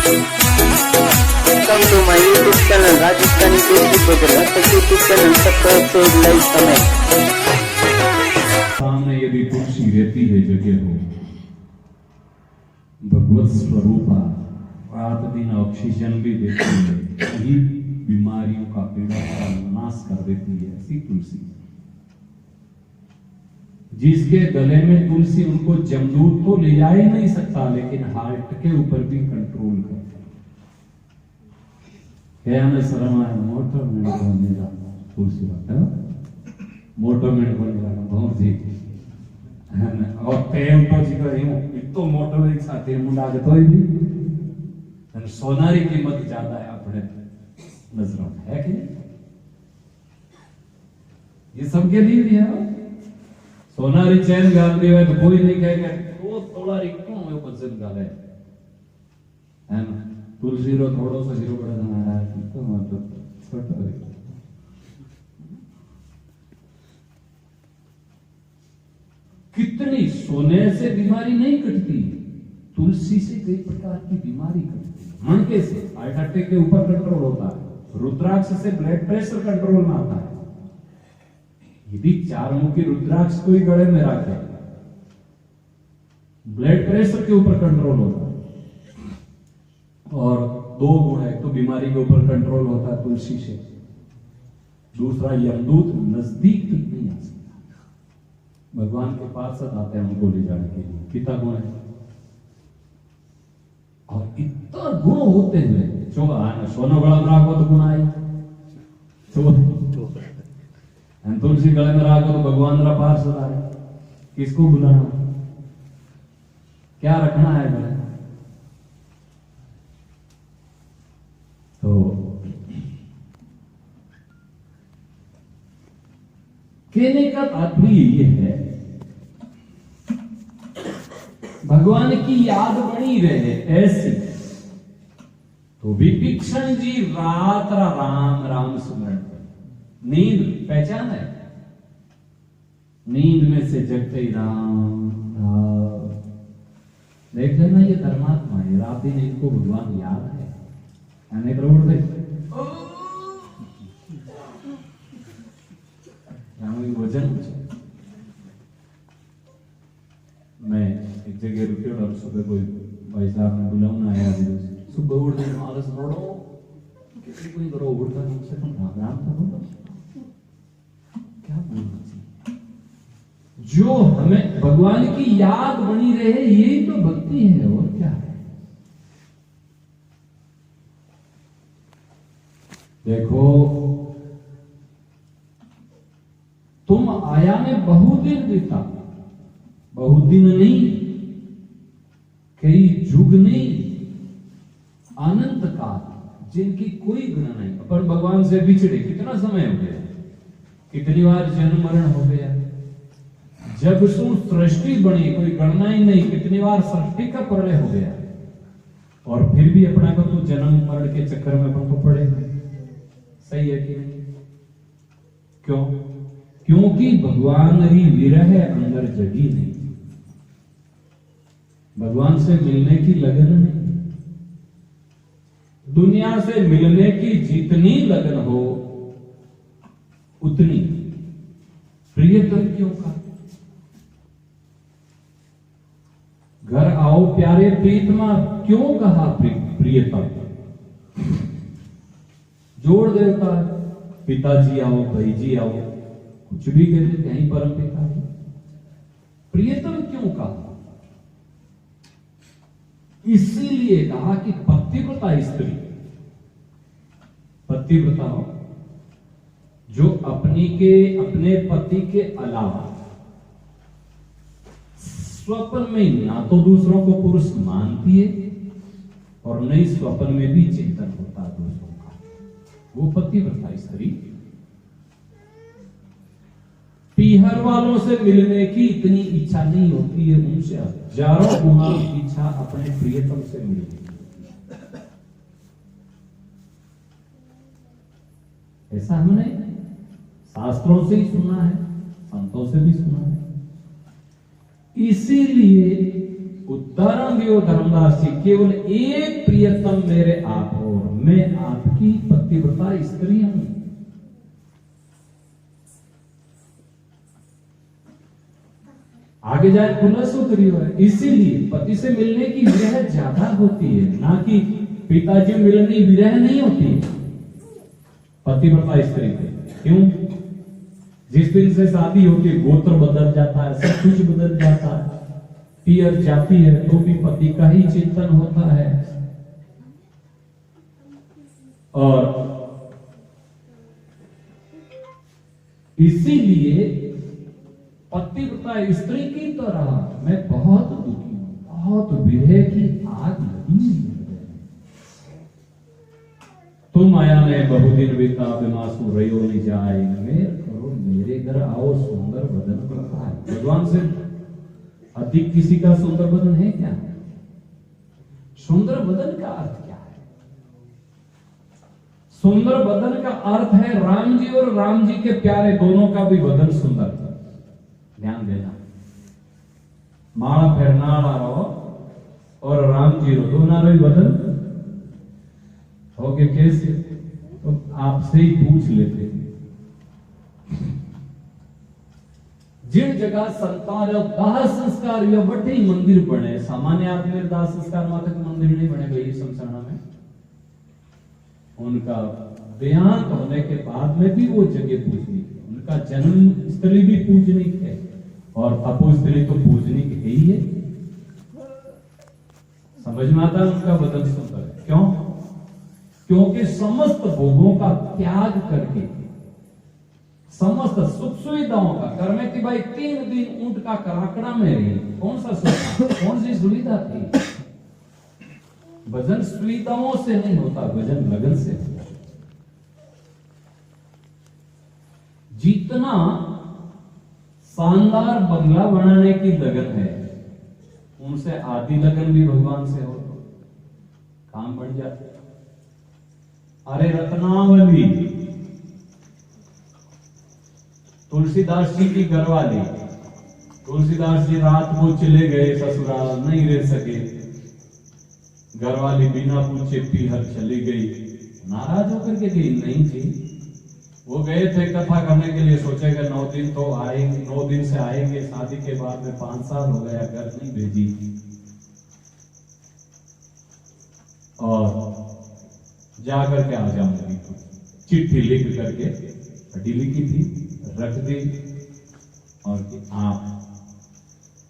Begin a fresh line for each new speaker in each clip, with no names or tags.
Welcome to my YouTube channel Rajasthani Basic Bhajan. YouTube channel subscribe to like comment.
सामने यदि तुलसी रहती है जगह हो भगवत स्वरूपा रात दिन ऑक्सीजन भी देती है, यही बीमारियों का पीड़ा का नाश कर देती है। ऐसी तुलसी जिसके गले में तुलसी उनको जमदूत तो ले जा ही नहीं सकता, लेकिन हार्ट के ऊपर भी कंट्रोल करता है। क्या मैं शर्म आया मोटर में मेरा तुलसी बात है मोटर में बहुत जी और प्रेम तो जी का यूं इतो मोटर एक साथ मुंडा के तो भी सोनारी कीमत ज्यादा है अपने नजरों में, है कि ये सबके लिए भी है। सोनारी चैन गाल दी है तो कोई नहीं कहेगा वो तोलारी क्यों है वजन गाले है ना। तुलसी रो थोड़ा सा जीरो बड़ा हमारा तो मतलब छोटा है। कितनी सोने से बीमारी नहीं कटती, तुलसी से कई प्रकार की बीमारी कटती है। मणके से हार्ट अटैक के ऊपर कंट्रोल होता है, रुद्राक्ष से ब्लड प्रेशर कंट्रोल में आता है। यदि चार मुखी रुद्राक्ष कोई गले में रखे ब्लड प्रेशर के ऊपर कंट्रोल होता है। और दो गुण है, तो बीमारी के ऊपर कंट्रोल होता है तुलसी से, दूसरा यमदूत नजदीक तक नहीं आ सकता, भगवान के पास साथ आते हैं उनको ले जाने के लिए। कितना गुण है और इतना गुण होते हुए जो सोना गला में राखो तो गुण आई तुलसी गले में राखो तो भगवान का पास होता है। किसको बुलाना, क्या रखना है गले? तो कहने का तात्पर्य ये है भगवान की याद बनी रहे ऐसी। तो विभीषण जी रात राम राम सुमरण कर नींद पहचान है, नींद में से जगते ही राम राम। देख लेना ये धर्मात्मा है, रात दिन इनको भगवान याद है। वजन मैं एक जगह रुके और सुबह कोई भाई साहब ने बुलाना आया, सुबह उठ गए आलस रोड़ो कितनी कोई करो उठता नहीं से तुम राम राम तो बोलो क्या बोलना चाहिए। जो हमें भगवान की याद बनी रहे यही तो भक्ति है, और क्या है। देखो तुम आया में बहुत दिन बीता, बहुत दिन नहीं, कई युग नहीं, अनंत काल जिनकी कोई गणना नहीं। अपन भगवान से बिछड़े कितना समय हो गया, कितनी बार जन्म मरण हो गया, जब सृष्टि बनी कोई गणना ही नहीं, कितनी बार सृष्टि का प्रलय हो गया, और फिर भी अपना को तो जन्म मरण के चक्कर में अपन को पड़े। सही है कि नहीं? क्यों? क्योंकि भगवान री विरह अंदर जगी नहीं, भगवान से मिलने की लगन नहीं। दुनिया से मिलने की जितनी लगन हो उतनी प्रियतम क्यों का। घर आओ प्यारे प्रीतमा क्यों कहा प्रियतम, जोड़ देता है। पिताजी आओ, भाई जी आओ, कुछ भी कहते कहीं परम पिता जी। प्रियतम क्यों कहा? इसीलिए कहा कि पतिव्रता स्त्री, पतिव्रता हो जो अपने पति के अलावा स्वप्न में ना तो दूसरों को पुरुष मानती है और नहीं स्वप्न में भी चिंतन होता है दूसरों का, वो पतिव्रता स्त्री। पीहर वालों से मिलने की इतनी इच्छा नहीं होती है, उनसे हजारों गुना इच्छा अपने प्रियतम से मिलने की। ऐसा हमने शास्त्रों से ही सुना है, संतों से भी सुना है। इसीलिए उदाहरण दियो धर्मदास जी, केवल एक प्रियतम मेरे आप हो, मैं आपकी पतिव्रता स्त्री हूं। आगे जाए खुलस उतरी है, इसीलिए पति से मिलने की विरह ज्यादा होती है, ना कि पिताजी मिलने विरह नहीं होती पतिव्रता स्त्री को। क्यों? जिस दिन से शादी होती है गोत्र बदल जाता है, सब कुछ बदल जाता है, पियर जाती है तो भी पति का ही चिंतन होता है। और इसीलिए पतिव्रता स्त्री की तरह मैं बहुत दुखी हूं, बहुत विरह की आग लगी है। तुम आया ने बहुदिन बीता बिमासु रयो नहीं जाए, मेर करो मेरे घर आओ सुंदर बदन करता है। भगवान से अधिक किसी का सुंदर बदन है क्या? सुंदर बदन का अर्थ क्या है? सुंदर बदन का अर्थ है राम जी और राम जी के प्यारे दोनों का भी बदन सुंदर। ध्यान देना, माला फेरना रहो और राम जी रो दोनों भी बदन हो गए। कैसे? तो आपसे ही पूछ लेते हैं, जिन जगह संतान दाह संस्कार या बड़े ही मंदिर बने, सामान्य आदमी दाह संस्कार मात्र मंदिर नहीं बने गई शमशाना में, उनका देहांत होने के बाद में भी वो जगह पूजनी है, उनका जन्म स्थली भी पूजनीक है और तपो स्थली तो पूजनीक है ही है। समझ में आता है? उनका बदन सुंदर है। क्यों? क्योंकि समस्त भोगों का त्याग करके, समस्त सुख सुविधाओं का कर्म की भाई 3 दिन ऊंट का कराकड़ा में रही, कौन सा सुख, कौन सी सुविधा थी? भजन सुविधाओं से नहीं होता, भजन लगन से होता। जितना शानदार बंगला बनाने की लगन है, उनसे आधी लगन भी भगवान से हो तो काम बढ़ जाता। अरे रत्नावली तुलसीदास जी की घरवाली, तुलसीदास जी रात को चले गए ससुराल, नहीं रह सके, घरवाली बिना पूछे पीहर चली गई। नाराज होकर के गई? नहीं थी, वो गए थे कथा करने के लिए, सोचेगा 9 दिन तो आएंगे, 9 दिन से आएंगे, शादी के बाद में 5 साल हो गया, घर नहीं भेजी। और जाकर के आ जाऊंगी, चिट्ठी लिख करके हड्डी लिखी थी, रख दी, और कि आप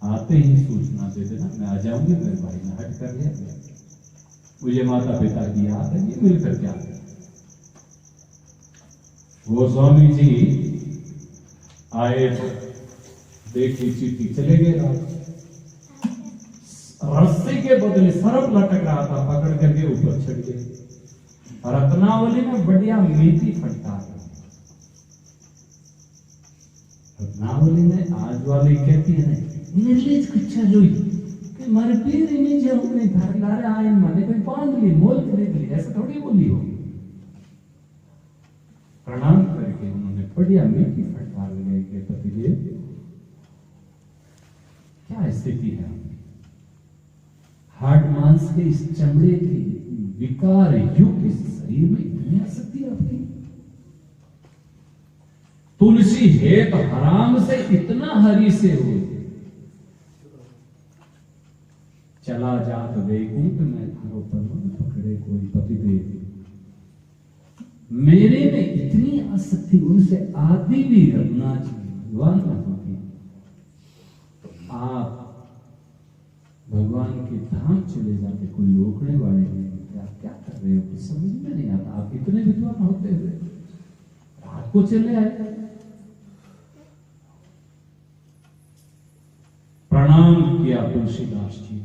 आते ही सूचना दे देना, मैं आ जाऊंगी। मेरे भाई ने हट कर लिया, मुझे माता पिता की याद है, ये मिल करके आते। वो स्वामी जी आए तो देखी चिट्ठी, चले गए। रस्सी के बदले सरप लटक रहा था, पकड़ करके ऊपर चढ़ गए। रत्नावली में बढ़िया मीठी फटकार। रत्नावली ने आज वाली कहती है निर्लिज कच्चा जोई कि मारे पीर नहीं जो अपने घर लारे आए, माने कोई बांध ली, मोल खरीद ली, ऐसा थोड़ी बोली हो। प्रणाम करके उन्होंने बढ़िया मीठी फटकार लगाई के पतिदेव क्या स्थिति है, हार्ड मांस के इस चमड़े की विकार युक्त इस शरीर में इतनी आसक्ति आपकी, तुलसी हेत हराम से इतना हरि से हो, चला जात वैकुंठ में थारो पद पकड़े कोई पतिदेव। मेरे में इतनी आसक्ति उनसे आदि भी रखना चाहिए, भगवान में होती। तो आप भगवान के धाम चले जाते, कोई रोकने वाले नहीं, आप क्या कर रहे हो, कुछ समझ में नहीं आता। आप इतने विद्वान होते हुए रात को चले आए। प्रणाम किया तुलसीदास जी ने,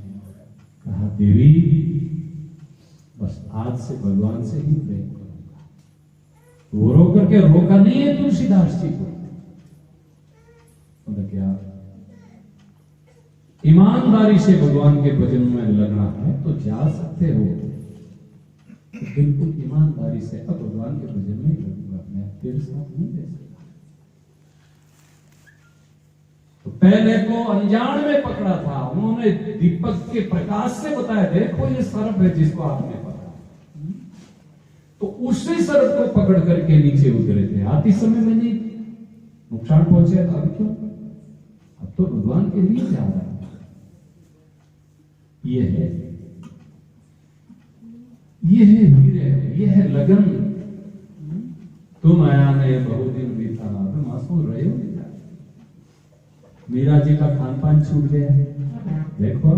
कहा देवी बस आज से भगवान से ही प्रेम करूंगा। वो रो करके रोका नहीं है तुलसीदास जी को, तो क्या ईमानदारी से भगवान के भजन में लगना है तो जा सकते हो, बिल्कुल ईमानदारी से अब भगवान के भजन में लगूंगा, मैं तेरे साथ नहीं रह सकता। तो पहले को अनजान में पकड़ा था, उन्होंने दीपक के प्रकाश से बताया, देखो ये सर्प है जिसको आपने पकड़ा। तो उसी सर्प को पकड़ करके नीचे उतरे थे। आते समय मैंने नुकसान पहुंचा था, अब क्यों? अब तो भगवान के लिए जा रहा है। ये है वीर, ये है लगन। तुम आया ने बहुत दिन बीता, तुम आंसू रहे हो। मीरा जी का खान पान छूट गया है, देखो।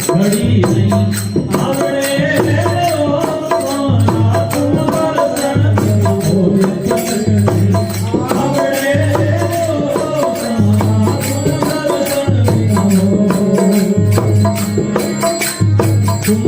घड़ी नहीं आवड़े तुम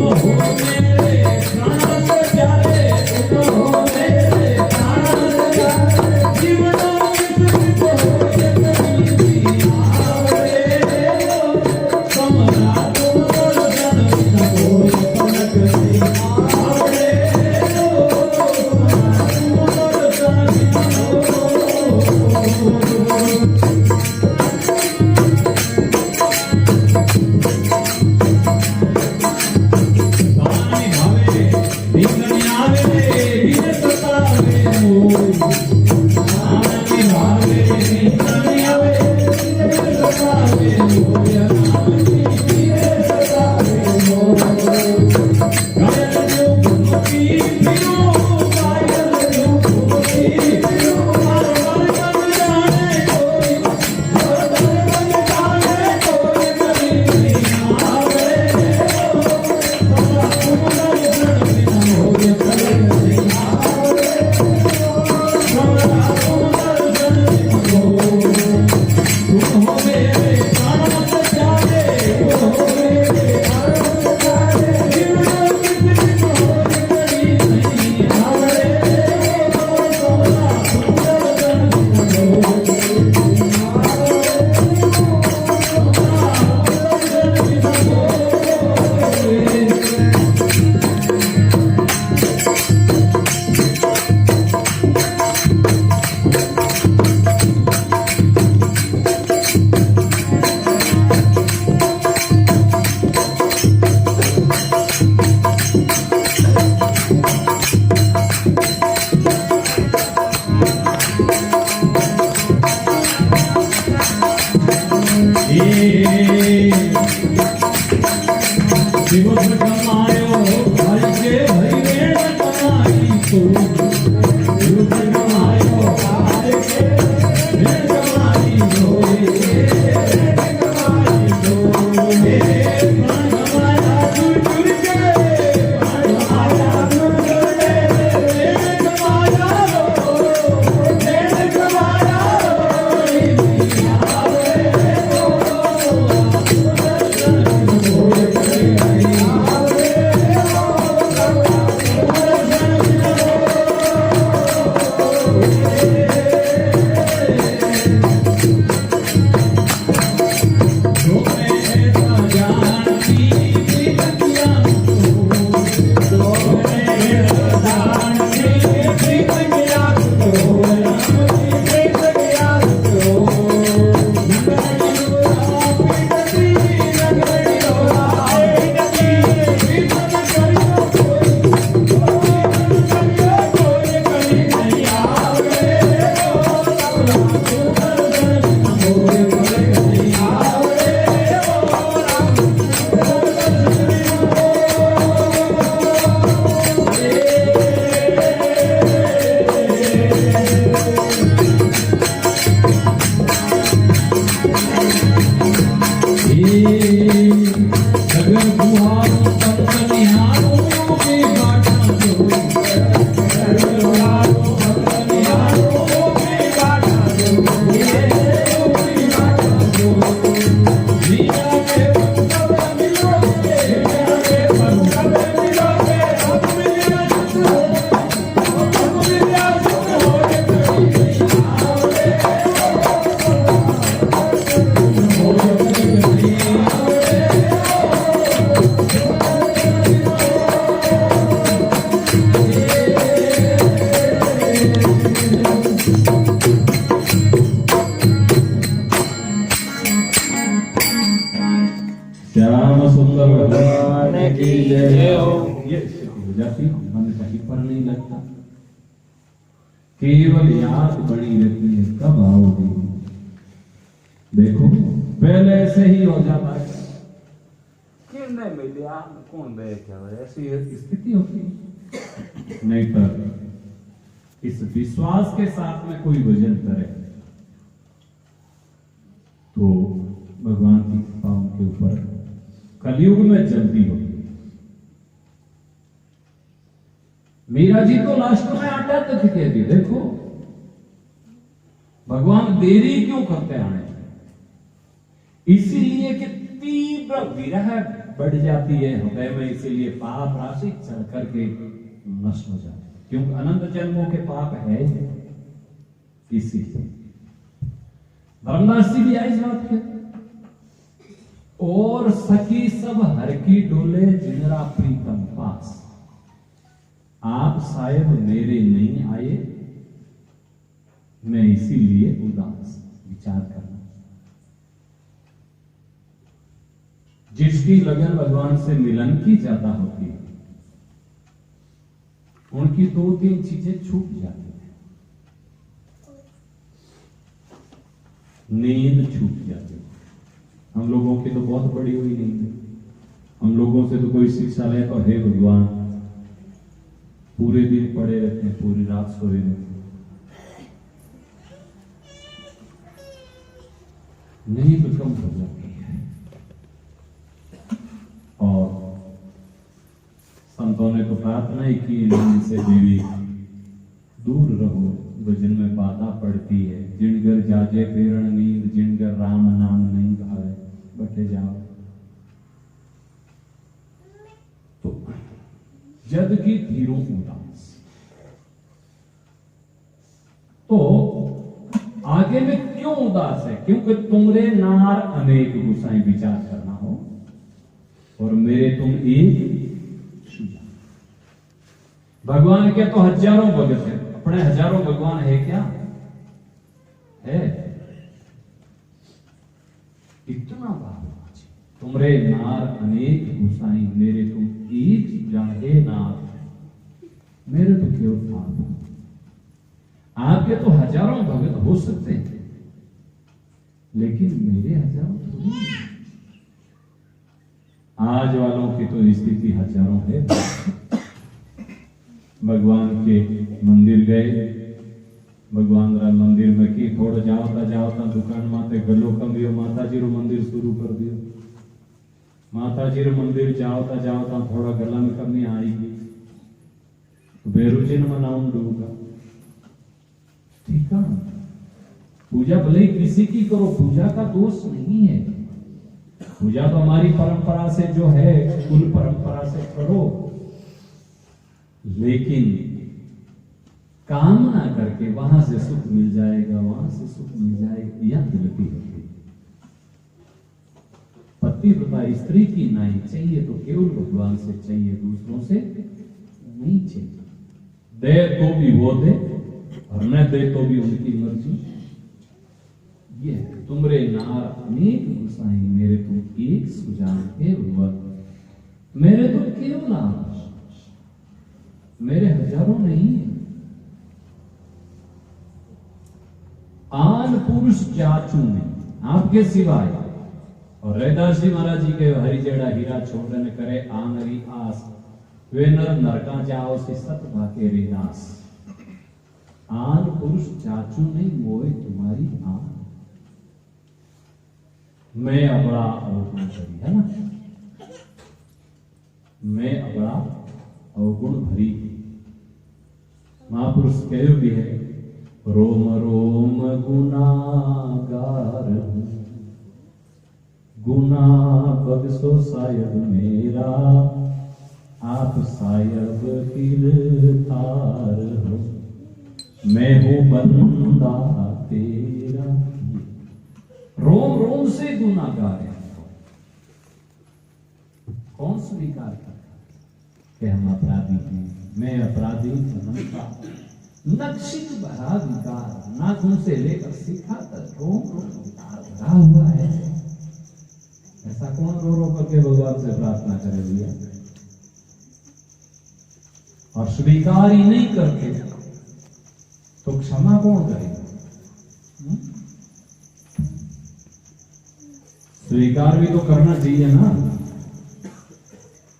जय हो। ये स्थिति हो जाती है, मन कहीं पर नहीं लगता, केवल याद बनी रहती है कब आओगे। देखो पहले ऐसे ही हो जाता है कि नहीं मिले आप कौन दे क्या ऐसी स्थिति होती है। नहीं पर इस विश्वास के साथ में कोई भजन करे तो भगवान की कृपा उनके ऊपर कलयुग में जल्दी होती है। मीरा जी तो लास्ट में आटा तक कहती, देखो भगवान देरी क्यों करते आने, इसीलिए कि तीव्र विरह बढ़ जाती है हृदय में, इसीलिए पाप राशि चढ़ करके नष्ट हो जाती है। क्योंकि अनंत जन्मों के पाप है इसीलिए। धर्मदास जी भी आई बात है, और सखी सब हर की डोले जिनरा प्रीतम पास, आप शायद मेरे नहीं आए, मैं इसीलिए उदास। विचार करना, जिसकी लगन भगवान से मिलन की ज्यादा होती है उनकी 2-3 चीजें छूट जाती है। नींद छूट जाती है, हम लोगों की तो बहुत बड़ी हुई नींद है, हम लोगों से तो कोई शिक्षा ले तो हे भगवान पूरे दिन पड़े रहते हैं, पूरी रात सोए रहते हैं, नींद कम हो जाती है। और संतों ने तो प्रार्थना ही की नींद से देवी दूर रहो, भजन में बाधा पड़ती है। जिन घर जाजे फेरण नींद, जिन घर राम नाम नहीं भावे, बैठे जाओ। तो जद की धीरों उदास, तो आगे में क्यों उदास है? क्योंकि तुमरे नार अनेक गुसाई, विचार करना हो, और मेरे तुम एक। भगवान के तो हजारों भगत है, अपने हजारों भगवान है क्या? है इतना भाव। तुमरे नार अनेक गुसाई, मेरे तुम एक जाने नार, मेरे तो केवल आप। आपके तो हजारों भगत हो सकते हैं, लेकिन मेरे हजारों थोड़ी। आज वालों की तो स्थिति हजारों है। भगवान के मंदिर गए, भगवान रा मंदिर में की थोड़ा जावता दुकान माते गलो कम दियो, माताजी रो मंदिर शुरू कर दियो। माताजी रो मंदिर जावता थोड़ा गला में कमी आएगी तो बेरुचि न मनाऊं दूंगा। ठीक है, पूजा भले ही किसी की करो, पूजा का दोष नहीं है। पूजा तो हमारी परंपरा से जो है, कुल परंपरा से करो, लेकिन कामना करके वहां से सुख मिल जाएगा, वहां से सुख मिल जाएगा, यह गलती होती है। पतिव्रता स्त्री की नहीं चाहिए तो केवल भगवान से चाहिए, दूसरों से नहीं चाहिए। दे तो भी वो दे और न दे तो भी उनकी मर्जी। ये तुमरे नार अनेक गुसाई, मेरे तुम एक सुजान हे भगवान, मेरे तो केवल आप, मेरे हजारों नहीं है। आन पुरुष जाचू में आपके सिवाय। और रैदास जी महाराज जी के हरि जेड़ा हीरा छोड़ न करे आनरी आस, वे नर नरका जाओ से सत भाके रेदास। आन पुरुष जाचू नहीं मोए तुम्हारी आन, मैं अपना अवगुण भरी, है ना, मैं अपना अवगुण भरी। महापुरुष कहो भी है, रोम रोम गुनागार हूं, गुना बख्शो सायब मेरा, आप सायब किरदार हो, मैं हूं बंदा तेरा। रोम रोम से गुनाहगार है। कौन स्वीकार करता कि हम अपराधी हैं? मैं अपराधी बनता, नक्षित भरा विकार, नाखून से लेकर शिखा तक रोम रोम विकार भरा हुआ है। ऐसा कौन रो रो करके भगवान से प्रार्थना करे भैया? और स्वीकार ही नहीं करते तो क्षमा कौन करेगा? स्वीकार भी तो करना चाहिए ना।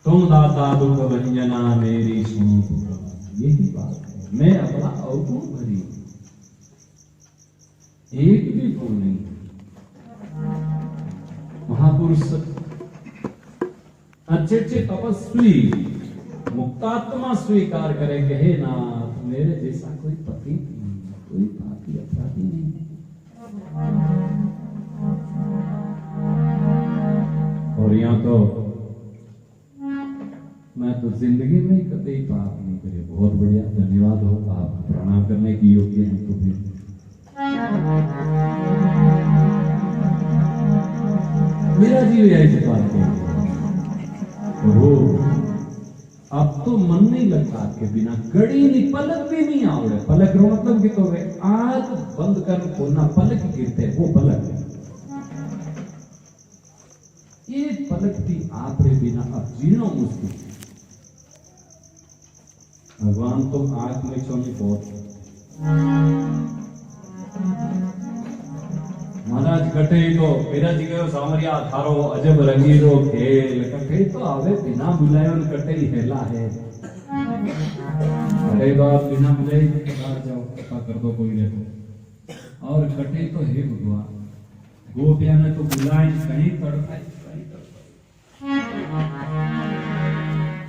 तुम दाता दुख भंजना मेरी सुनो पुकार, यही बात है। मैं अपना अवगुण भरी, एक भी भूल नहीं। महापुरुष अच्छे तपस्वी मुक्तात्मा स्वीकार करे कि हे नाथ, मेरे जैसा कोई पति नहीं, कोई पापी अपराधी नहीं। और यहाँ तो मैं तो जिंदगी में कभी पाप नहीं करे। बहुत बढ़िया, धन्यवाद हो, आप प्रणाम करने की योग्य हैं। तो फिर मेरा जीव ऐसे बात कहते हो, अब तो मन नहीं लगता के बिना गड़ी नहीं, पलक भी नहीं आवड़े। पलक रो मतलब कि तो आंख बंद कर खोलना, पलक गिरते वो पलक है। ये पलक थी आप रे बिना अब जीना मुश्किल। भगवान तो आंख में छोनी बहुत। महाराज कटे तो मेरा जी गयो सामरिया थारो अजब रंगीलो खेल। कटे तो आवे बिना बुलाए कटे ही हेला है। कटे तो आप बिना बुलाए बाहर जाओ, पता कर दो कोई देखो। और कटे तो हे भगवान, गोपिया ने तो बुलाए कहीं तड़पाए, कहीं तड़पाए।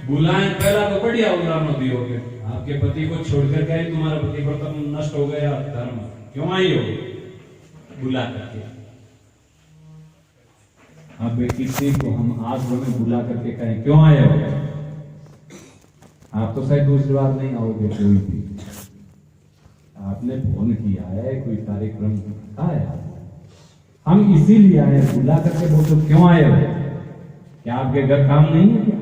बुलाए पहला तो बढ़िया उदाहरण दियोगे। आपके पति को छोड़कर गए, तुम्हारा पति व्रत नष्ट हो गया, धर्म क्यों आई हो? बुला करके। अब किसी को हम आज में बुला करके कहें क्यों आए हो, आप तो शायद दूसरी बार नहीं आओगे। कोई भी आपने फोन किया है, कोई कार्यक्रम आया, हम इसीलिए आए। बुला करके बोल तो क्यों आए हो? क्या आपके घर काम नहीं है क्या?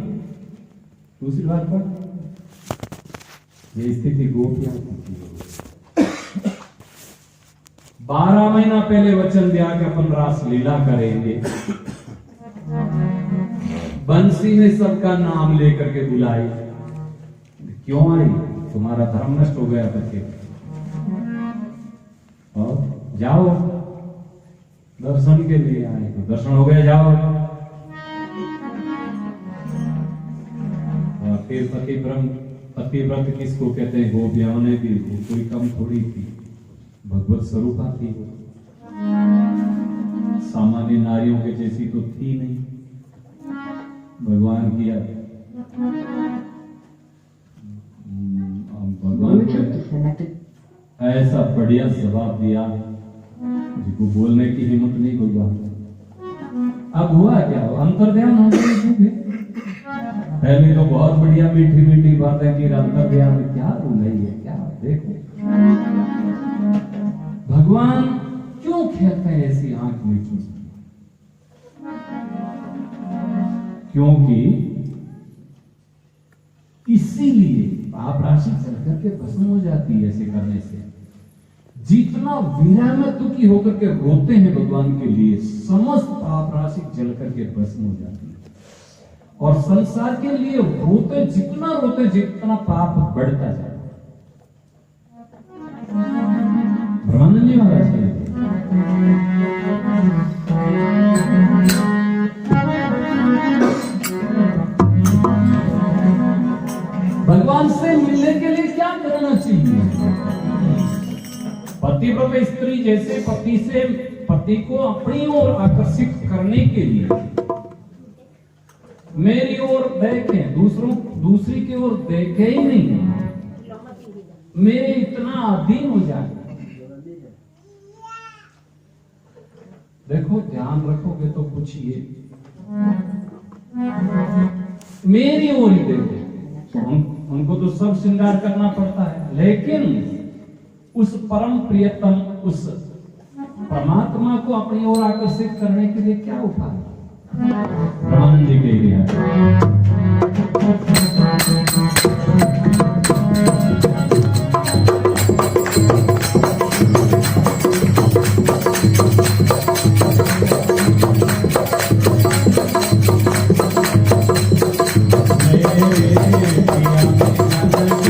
दूसरी बार पर ये स्थिति गोपियां की 12 महीना पहले वचन दिया कि अपन रास लीला करेंगे। बंसी ने सबका नाम लेकर के बुलाई, क्यों आई? तुम्हारा धर्म नष्ट हो गया करके। और जाओ, दर्शन के लिए आए तो दर्शन हो गया, जाओ। और फिर पतिव्रत किसको कहते हैं? गोपियां ने भी कोई कम थोड़ी थी, भगवत स्वरूपा थी। सामान्य नारियों के जैसी तो थी नहीं। भगवान किया, भगवान को ऐसा बढ़िया जवाब दिया जिसको बोलने की हिम्मत नहीं भगवान। अब हुआ क्या? अंतर्ध्यान हो गया। पहले तो बहुत बढ़िया मीठी मीठी बातें की, अंतर्ध्यान क्या बोल रही है क्या? देखो भगवान क्यों खेलते हैं ऐसी आंख मीठी? क्योंकि इसीलिए पाप राशि चल करके भस्म हो जाती है ऐसे करने से। जितना विरह में दुखी होकर के रोते हैं भगवान के लिए, समस्त पाप राशि जल करके भस्म हो जाती है। और संसार के लिए रोते जितना पाप बढ़ता जाए। ब्रह्मानंद जी महाराज के भगवान से मिलने के लिए क्या करना चाहिए? पतिव्रत स्त्री जैसे पति को अपनी ओर आकर्षित करने के लिए मेरी ओर देखें, दूसरी की ओर देखे ही नहीं, मेरे इतना अधीन हो जाए। देखो ध्यान रखोगे तो पूछिए, मेरी ओर ही देखे। उनको तो सब श्रृंगार करना पड़ता है, लेकिन उस परम प्रियतम उस परमात्मा को अपनी ओर आकर्षित करने के लिए क्या उपाय? ब्रह्मानंद जी के लिए
मेरे पिया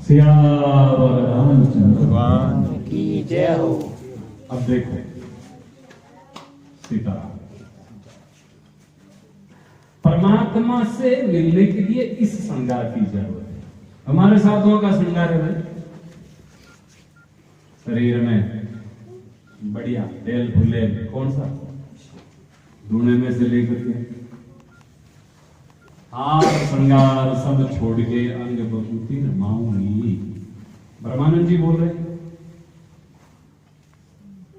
सियावर रामचंद्र
भगवान
की जय हो।
अब देखो सीताराम, परमात्मा से मिलने के लिए इस श्रृंगार की जरूरत है। हमारे साधुओं का श्रृंगार है भाई, शरीर में बढ़िया तेल फुले, कौन सा धुने में से लेकर के हार श्रृंगार सब छोड़ के अंग बभूति रमाऊंगी। ब्रह्मानंद जी बोल रहे हैं।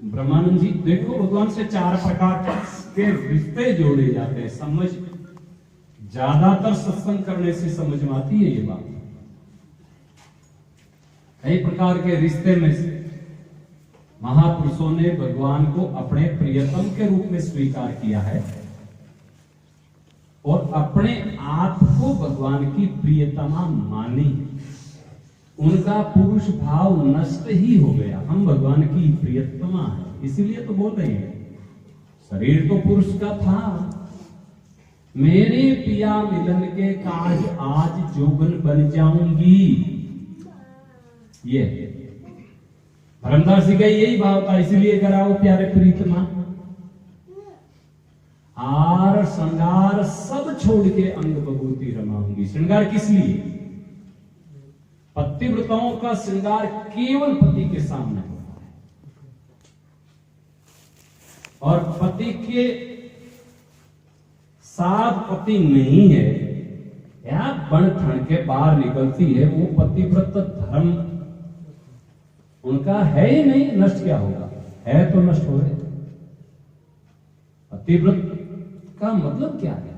ब्रह्मानंद जी देखो, भगवान से 4 प्रकार के रिश्ते जोड़े जाते हैं। समझ ज्यादातर सत्संग करने से समझ में आती है ये बात। कई प्रकार के रिश्ते में से महापुरुषों ने भगवान को अपने प्रियतम के रूप में स्वीकार किया है और अपने आप को भगवान की प्रियतमा मानी। उनका पुरुष भाव नष्ट ही हो गया। हम भगवान की प्रियतमा है, इसीलिए तो बोल रहे हैं। शरीर तो पुरुष का था। मेरे पिया मिलन के काज आज जोगन बन जाऊंगी। ये धर्मदास जी का यही भाव था, इसीलिए कराओ प्यारे प्रीतमा। हार श्रृंगार सब छोड़ के अंग बभूति रमाऊंगी। श्रृंगार किस लिए? पतिव्रताओं का श्रृंगार केवल पति के सामने होता है और पति के साथ पति नहीं है या बन ठन के बाहर निकलती है, वो पतिव्रत धर्म उनका है ही नहीं। नष्ट क्या होगा? है तो नष्ट हो गए। पतिव्रत का मतलब क्या है?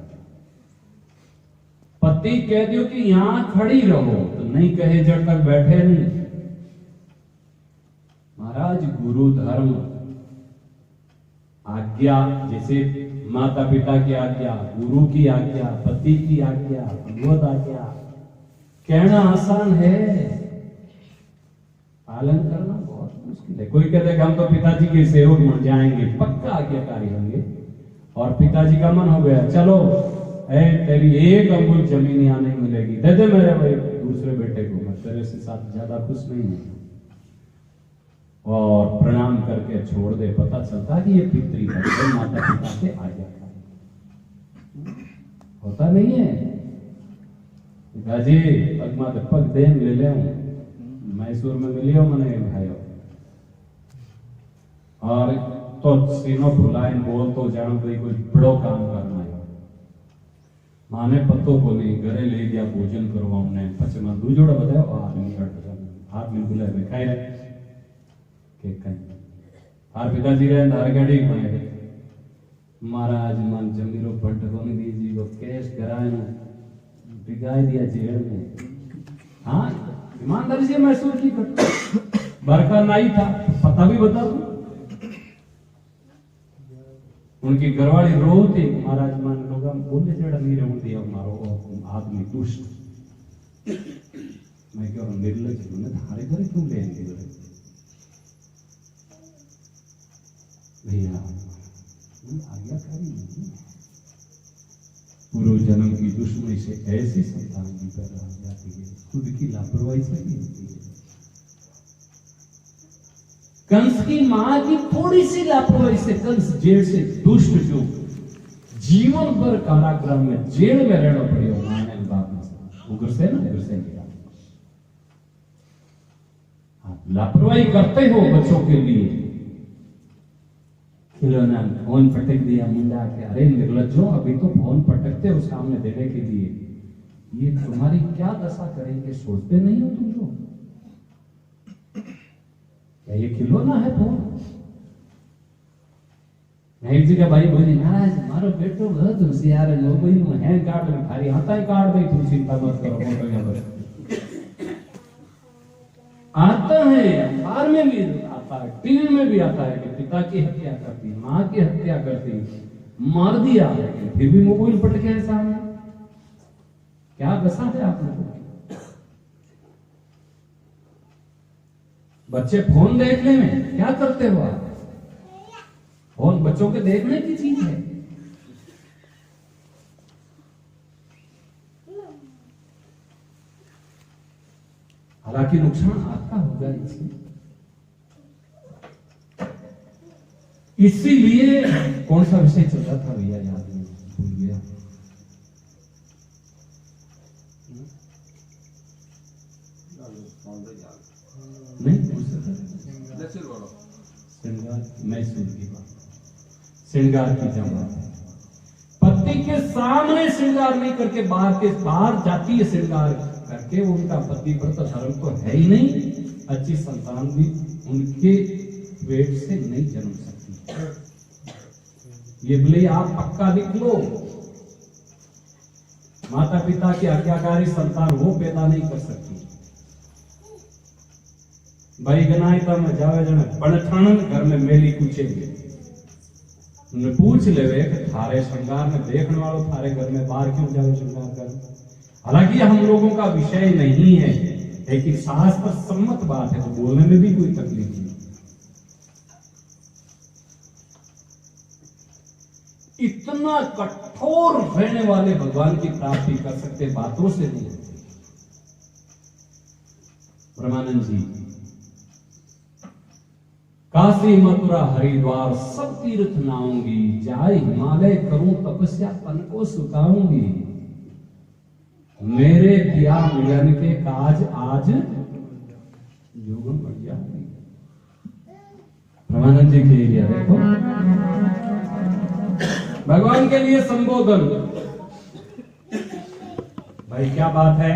पति कह दियो कि यहां खड़ी रहो तो नहीं कहे जब तक बैठे नहीं। महाराज गुरु धर्म आज्ञा, जैसे माता पिता की आज्ञा, गुरु की आज्ञा, पति की आज्ञा, भगवत आज्ञा कहना आसान है, पालन करना बहुत मुश्किल है। कोई कहते हैं हम तो पिताजी के सेवक बन जाएंगे, पक्का आज्ञाकारी होंगे, और पिताजी का मन हो गया चलो तेरी 1 अंगुल जमीन यहां नहीं मिलेगी, दे दे मेरे भाई दूसरे बेटे को, मैं तेरे से साथ ज्यादा खुश नहीं हूं, और प्रणाम करके छोड़ दे। पता चलता कि ये पितृ है, माता पिता से आज्ञाकारी होता नहीं है। पिताजी पगमा तो पग देन ले ले मैसूर में मिलियो मने भाइयों, और तो सीनो भुलाइन बोल तो जानो भाई कोई बड़ो काम करना है। माने पत्तो को नहीं घरे ले गया भोजन करवा उन्हें पचे मैं दू जोड़ा बताओ आदमी हाथ में बुलाए में खाए के कहीं हार पिताजी रहे धार गाड़ी में महाराज मन जमीरो पंट को नहीं दीजी को केस कराए बिगाड़ दिया जेल में। हाँ ईमानदारी से महसूस नहीं करता, बरका नहीं था, पता भी बता दूं। उनकी घरवाली रोती महाराज मान लोग बोले जड़ा नहीं रहूं दिया मारो आदमी दुष्ट। मैं क्या निर्लज हूं, तुम्हारे घर क्यों ले आएंगे भैया? आज्ञाकारी नहीं है। पूर्व जन्म की दुश्मनी से ऐसी संतान की पैदा हो जाती है, खुद की लापरवाही से भी होती है। कंस की मां की थोड़ी सी लापरवाही से कंस जेल से दुष्ट जो जीवन भर कारागृह में जेल में रहना पड़ेगा माने बाप में उग्र से ना उग्र से गया। आप लापरवाही करते हो बच्चों के लिए, खिलौना फोन पटक दिया मुंडा के, अरे निर्लज्जो अभी तो फोन पटकते हो सामने देने के लिए, ये तुम्हारी क्या दशा करेंगे सोचते नहीं हो तुम लोग? क्या ये खिलौना है फोन? एक जगह भाई बोली महाराज मारो बेटो बहुत होशियार है, मोबाइल में हैंग कार्ड में भारी हाथा ही काट दे, तुम चिंता मत करो। फोटो यहाँ पर आता है, अखबार में भी आता है, टीवी में भी आता है कि पिता की हत्या करती, माँ की हत्या करती, मार दिया, लेकिन फिर भी मोबाइल पटके है सामने। क्या दशा है आप लोगों की? बच्चे फोन देखने में क्या करते हो आप? फोन बच्चों के देखने की चीज है। हालांकि नुकसान आपका होगा इससे। इसीलिए कौन सा विषय चल रहा था भैया, याद नहीं, भूल गया। नहीं श्रृंगार, मैसूर की बात, श्रृंगार की जमात है। पति के सामने श्रृंगार नहीं करके बाहर जाती है श्रृंगार करके, उनका पतिव्रत धर्म तो है ही नहीं, अच्छी संतान भी उनके पेट से नहीं जन्म सकती। ये बोले आप पक्का लिख लो, माता पिता की आज्ञाकारी संतान वो पैदा नहीं कर सकती। भाई गनाई तम जावे जने बनठाणन घर में मेली पूछेंगे, उन्हें पूछ लेवे कि थारे श्रृंगार में देखने वालों थारे घर में बाहर क्यों जावे श्रृंगार कर। हालांकि हम लोगों का विषय नहीं है, लेकिन शास्त्र सम्मत बात है, तो बोलने में भी कोई तकलीफ नहीं। इतना कठोर रहने वाले भगवान की प्राप्ति कर सकते बातों से नहीं होती। ब्रह्मानंद जी काशी मथुरा हरिद्वार सब तीर्थ नाऊंगी, जाए हिमालय करूं तपस्या तन को सुताऊंगी, मेरे दिया मिलन के काज आज जोगन बढ़ जाऊंगी। ब्रह्मानंद जी के एरिया देखो, भगवान के लिए संबोधन। भाई क्या बात है,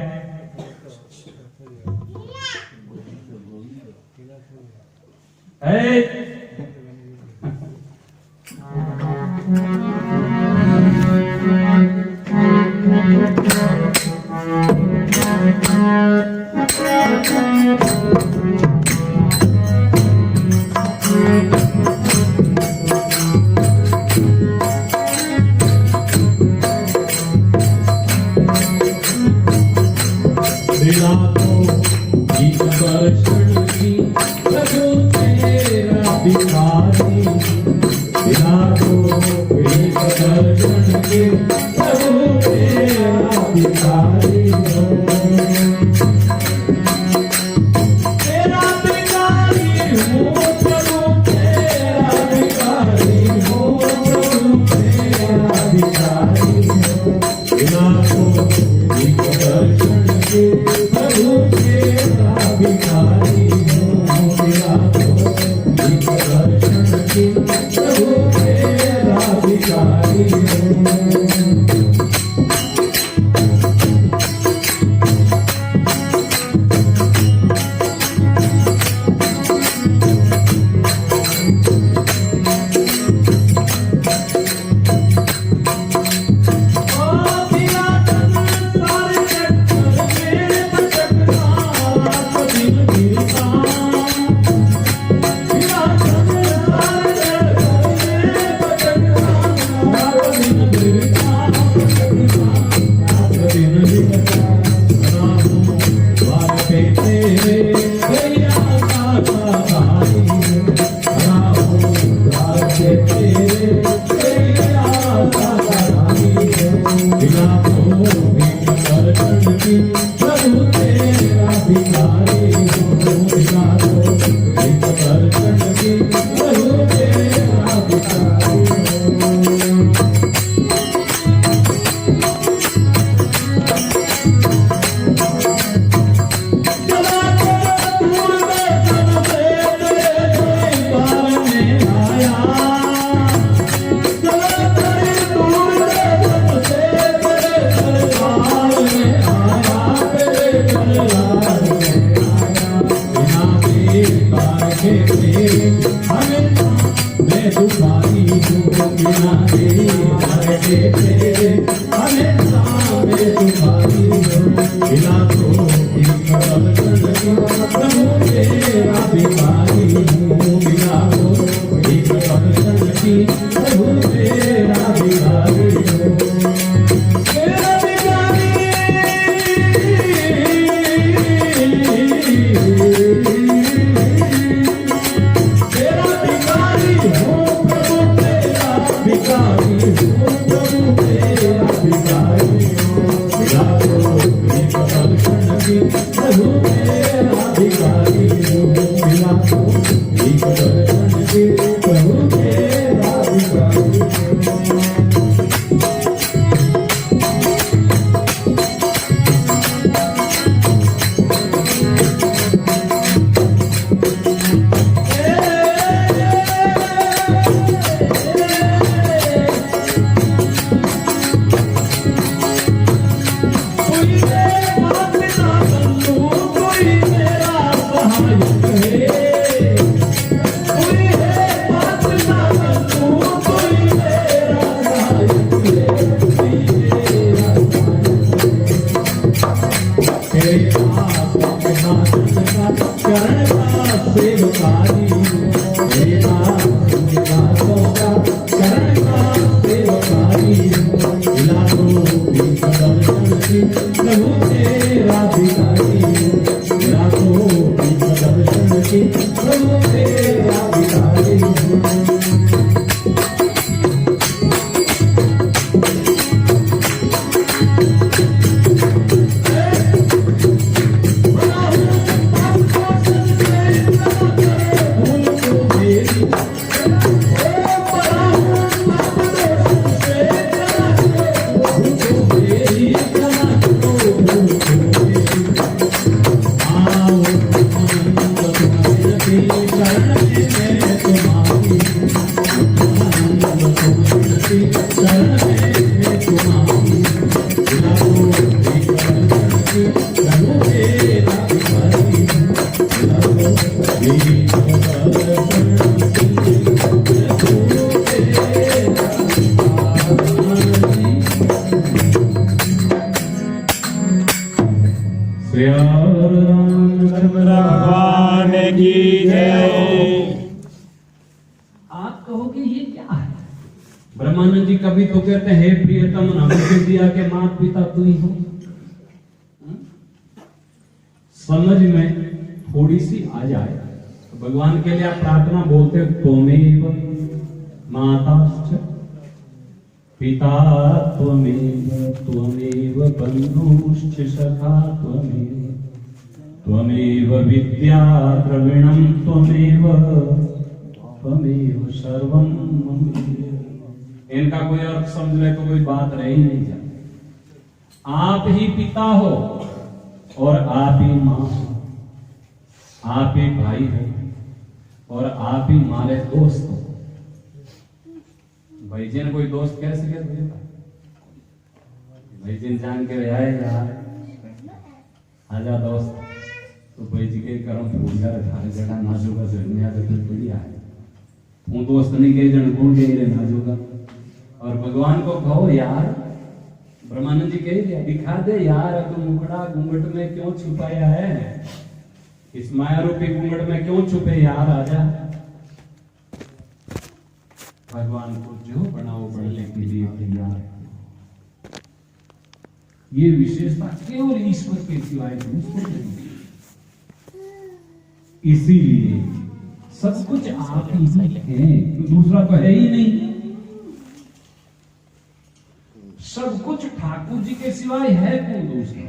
प्रभु तेरा
चरण का सेवकारी मेरा दासों का चरण का सेवकारी लाखों की दर्शन की प्रभु तेरा भिखारी लाखों की दर्शन की प्रभु तेरा भिखारी
भगवान की जय।
आप कहोगे ये क्या है? ब्रह्मानंद जी कभी तो कहते हैं हे प्रियतम हमको दिया के माता पिता तू ही हो। समझ में थोड़ी सी आ जाए तो भगवान के लिए आप प्रार्थना बोलते हो त्वमेव माताश्च पिता त्वमेव बन्धुश्च सखा त्वमेव विद्या द्रविणं त्वमेव सर्वं मम। इनका कोई अर्थ समझने को कोई बात रह ही नहीं जाती। आप ही पिता हो और आप ही माँ हो, आप ही भाई हो और आप ही हमारे दोस्त हो। भाई जिन कोई दोस्त कैसे कहते हैं भाई जिन जान के आए यार आजा दोस्त तो भाई जी के करम पूजा थारे जड़ा नाजोगा जन्मिया तो बढ़िया है हूँ दोस्त नहीं गए जन कौन गए रे नाजोगा। और भगवान को कहो यार ब्रह्मानंद जी कह दिया दिखा दे यार अब मुकड़ा घूंघट में क्यों छुपाया है, इस माया रूपी घूंघट में क्यों छुपे यार आजा। भगवान को जो बनाओ बढ़ने के लिए तैयार है। ये विशेषता केवल ईश्वर के सिवाय दूसरे नहीं। इसीलिए सब कुछ आप ही हैं, तो दूसरा तो है ही नहीं। सब कुछ ठाकुर जी के सिवाय है कौन दूसरा।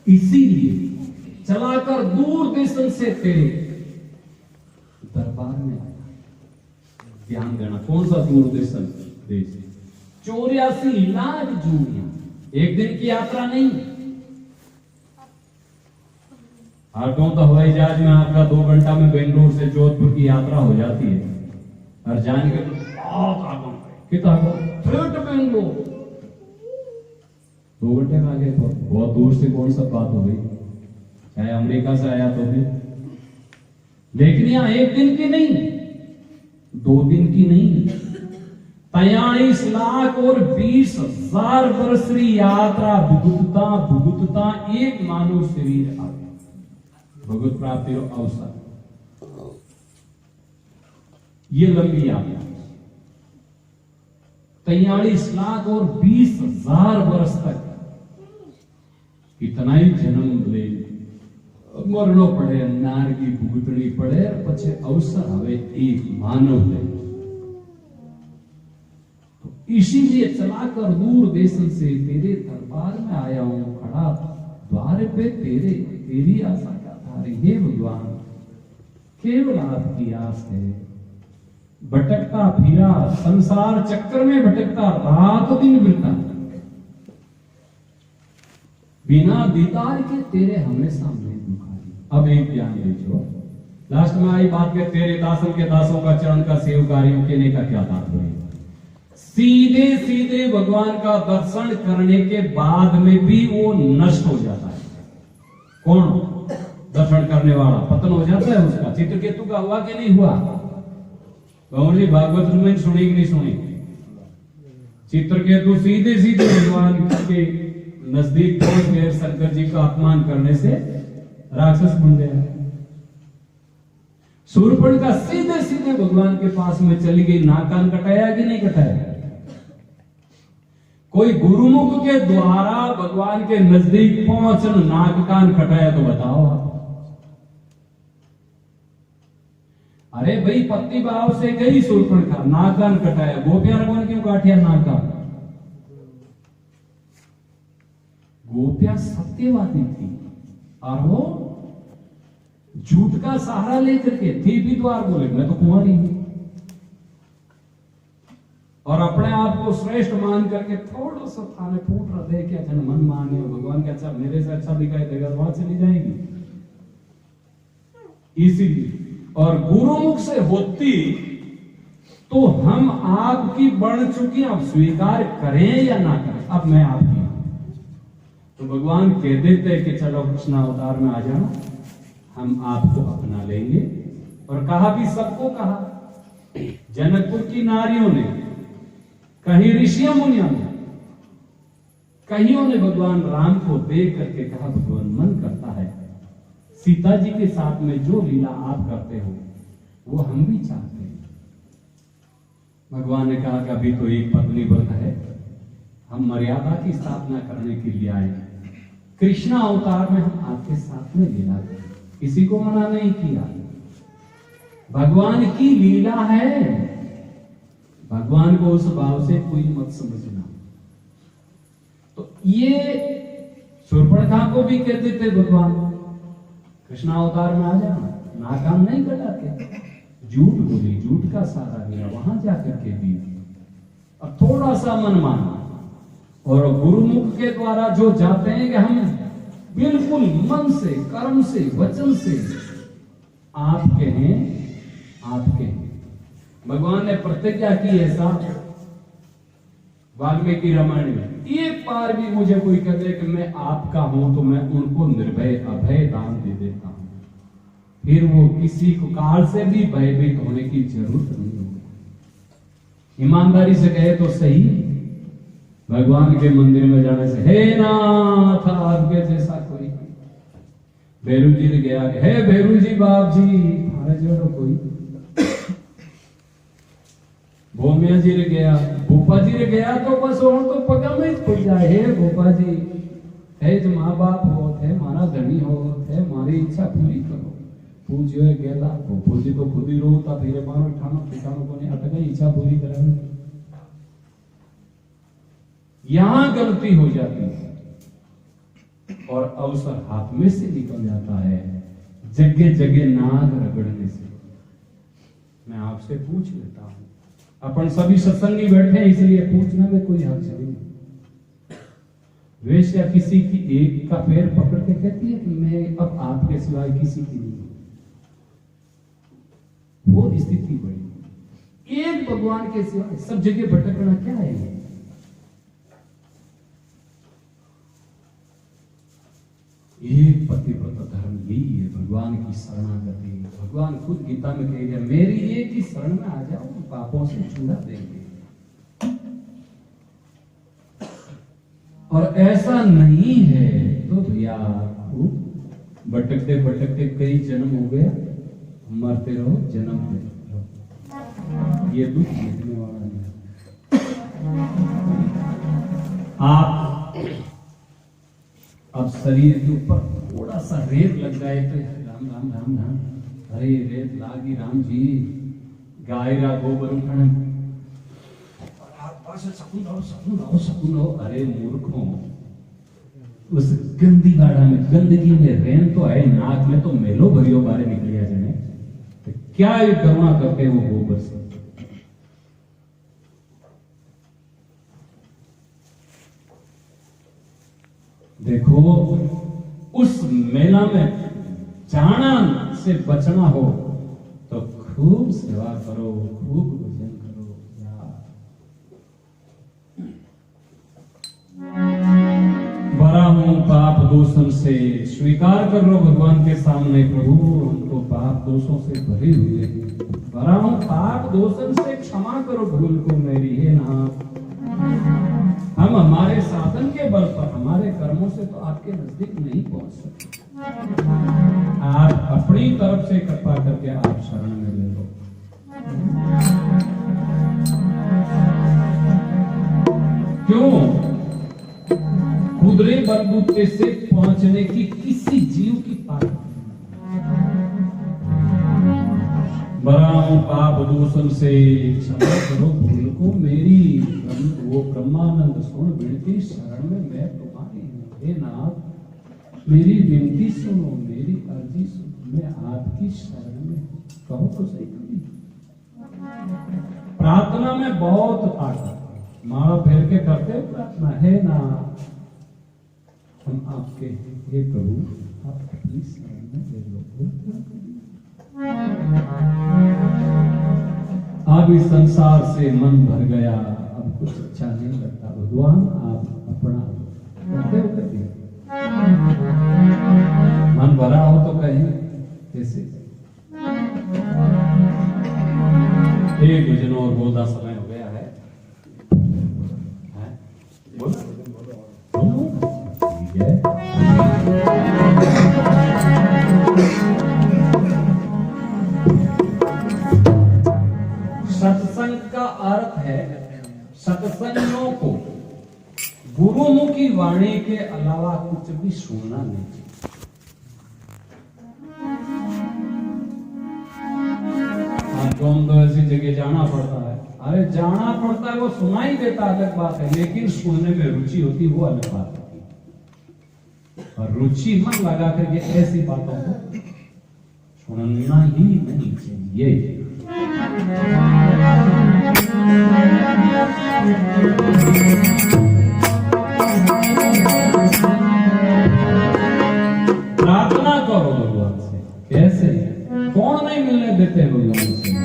इसीलिए चलाकर दूर देशन से तेरे दरबार में आया। ध्यान देना कौन सा दूर देशन देश, 84 लाख जूनिया, एक दिन की यात्रा नहीं। आपको तो हवाई जहाज में आपका 2 घंटा में बेंगलोर से जोधपुर की यात्रा हो जाती है और जाने के कितना थ्रेट बेंगलोर 2 घंटे में आगे तो बहुत दूर से कौन सा बात हो गई, चाहे अमेरिका से आया तो भी। लेकिन यहाँ 1 दिन की नहीं, 2 दिन की नहीं, 43 लाख और 20,000 वर्ष की यात्रा भुगतता भुगतता एक मानव शरीर आ गया। भगवत प्राप्ति और अवसर, ये लंबी यात्रा 43 लाख और 20,000 वर्ष तक इतना ही जन्म ले मरनो पड़े, नार की भुगतनी पड़े, पछे अवसर हवे एक मानव ले। तो इसीलिए चलाकर दूर देशन से तेरे दरबार में आया हूं, खड़ा द्वार पे तेरी आशा का धारी। हे भगवान केवल आपकी आस है। भटकता फिरा संसार चक्कर में भटकता रात दिन बिरता, बिना दीदार के तेरे हमेशा में दुखारी। अब एक ज्ञान दीजिए, लास्ट में आई बात के तेरे दासन के दासों का चरण का सेवकारियों कहने का क्या तात्पर्य। सीधे सीधे भगवान का दर्शन करने के बाद में भी वो नष्ट हो जाता है। कौन दर्शन करने वाला पतन हो जाता है उसका। चित्रकेतु का हुआ कि नहीं हुआ? गौर जी भागवत में सुनी कि नहीं सुनी? चित्रकेतु सीधे सीधे भगवान के नजदीक पहुंच गए, शंकर जी का अपमान करने से राक्षस बन गया। शूर्पणखा सीधे सीधे भगवान के पास में चली गई। नाक कान कटाया कि नहीं कटाया? कोई गुरुमुख के द्वारा भगवान के नजदीक पहुंचन नाक कान कटाया तो बताओ आप। अरे भाई पत्नी भाव से गई शूर्पणखा, नाक कान कटाया, गोपियां ने क्यों काटिया नाक कान? गोपियां सत्यवादी थी और वो झूठ का सहारा लेकर के थी भी द्वार बोले मैं तो कुंवारी हूं, और अपने आप को श्रेष्ठ मान करके थोड़ा सा थाने फूट रहा दे क्या जन मन माने भगवान के अच्छा मेरे से अच्छा दिखाई देगा वहां चली जाएगी। इसीलिए और गुरुमुख से होती तो हम आपकी बढ़ चुकी, अब स्वीकार करें या ना करें, अब मैं आपकी तो भगवान कह देते कि चलो कृष्ण अवतार में आ जाना, हम आपको अपना लेंगे। और कहा भी सबको कहा, जनकपुर की नारियों ने, कहीं ऋषियों मुनियों ने, कईयों ने भगवान राम को देख करके कहा भगवान मन करता है सीता जी के साथ में जो लीला आप करते हो वो हम भी चाहते हैं। भगवान ने कहा कि अभी तो एक पत्नी व्रत है, हम मर्यादा की स्थापना करने के लिए आए, कृष्णा अवतार में हम आपके साथ में लीला करें, किसी को मना नहीं किया। भगवान की लीला है, भगवान को उस भाव से कोई मत समझना। तो ये शूर्पणखा को भी कहते थे भगवान कृष्णा अवतार में आ जाना, नाकाम नहीं कटाते, झूठ बोली, झूठ का सहारा लिया, वहां जाकर के दी और थोड़ा सा मन माना। और गुरुमुख के द्वारा जो जाते हैं कि हम बिल्कुल मन से, कर्म से, वचन से आपके हैं, आपके हैं। भगवान ने प्रतिज्ञा की ऐसा वाल्मीकि रामायण में, एक बार भी मुझे कोई कह दे कि मैं आपका हूं तो मैं उनको निर्भय अभय दान दे देता हूं, फिर वो किसी को काल से भी भयभीत होने की जरूरत नहीं होगी। ईमानदारी से कहे तो सही, भगवान के मंदिर में जाने से हे नाथ आपके जैसा कोई, भैरू जी ने गया हे भैरू जी बाप जी हमारे जोड़ो कोई, भोमिया जी ने गया, भूपा जी ने गया तो बस और तो पगा में खुल जाए हे भूपा जी, हे जो माँ बाप हो थे मारा धनी हो थे मारी इच्छा पूरी करो, पूछो गेला भूपो जी तो खुद ही रोता फिर मारो ठानो ठिकानो को नहीं अटका इच्छा पूरी करानी। यहां गलती हो जाती है और अवसर हाथ में से निकल जाता है जगह जगह नाग रगड़ने से। मैं आपसे पूछ लेता हूं, अपन सभी सत्संगी बैठे हैं इसलिए पूछने में कोई हर्ज नहीं। वेश्या किसी की एक का पैर पकड़ के कहती है कि मैं अब आपके सिवाय किसी की नहीं, वो स्थिति बड़ी। एक भगवान के सिवाय सब जगह भटकना क्या है? एक पतिव्रत धर्म यही है, भगवान की शरणागति। भगवान खुद गीता में कह दिया मेरी एक ही शरण में आ जाओ पापों से छुड़ा देंगे। और ऐसा नहीं है तो भैया भटकते भटकते कई जन्म हो गया, मरते रहो जन्म लेते रहो, ये दुख देखने वाला नहीं। आप अब शरीर के ऊपर थोड़ा सा रेत लग जाए तो राम राम राम राम, अरे रेत लागी राम जी, गायरा गोबर उठाने सकून हो। अरे मूर्खों, उस गंदी गाड़ा में गंदगी में रेन तो है, नाक में तो मेलो भरियो बारे निकलिया जाने, तो क्या ये करुणा करते वो गोबर से। देखो उस मेला में जाना से बचना हो तो खूब सेवा करो, खूब भजन करो यार। भरा हूं पाप दोषों से, स्वीकार कर लो भगवान के सामने प्रभु हमको पाप दोषों से भरे हुए हैं, भरा हूं पाप दोषों से, क्षमा करो भूल को मेरी है नाथ। हम हमारे साधन के बल पर, हमारे कर्मों से तो आपके नजदीक नहीं पहुंच सकते। आप अपनी तरफ से कृपा करके आप शरण में ले लो। क्यों? खुदरे बलबूते से पहुंचने की किसी जीव की ताकत बराऊं पाप दूषण से क्षमा करो भूल को मेरी, वो ब्रह्मानंद सुन विनती शरण में मैं तुम्हारी हूं। हे नाथ मेरी विनती सुनो, मेरी अर्जी सुनो, मैं आपकी शरण में हूं। कहो तो सही कभी। प्रार्थना में बहुत ताकत, माला फेर के करते प्रार्थना, है ना हम आपके हे प्रभु आप अपनी शरण में ले लो। अब इस संसार से मन भर गया, अब कुछ अच्छा नहीं लगता, भगवान आप अपना करते हो कभी मन भरा हो तो कहें कैसे। एक भजन और बोलता समय हो गया है, बोलो ठीक है। सत्संग का अर्थ है सत्संगों को गुरुमुखी वाणी के अलावा कुछ भी सुनना नहीं चाहिए। आपको हम तो ऐसी जगह जाना पड़ता है, अरे जाना पड़ता है वो सुनाई देता अलग बात है, लेकिन सुनने में रुचि होती वो अलग बात होती है। और रुचि मन लगा करके ऐसी बातों को सुनना ही नहीं चाहिए। प्रार्थना करो भगवान से, कैसे? कौन नहीं मिलने देते भगवान से?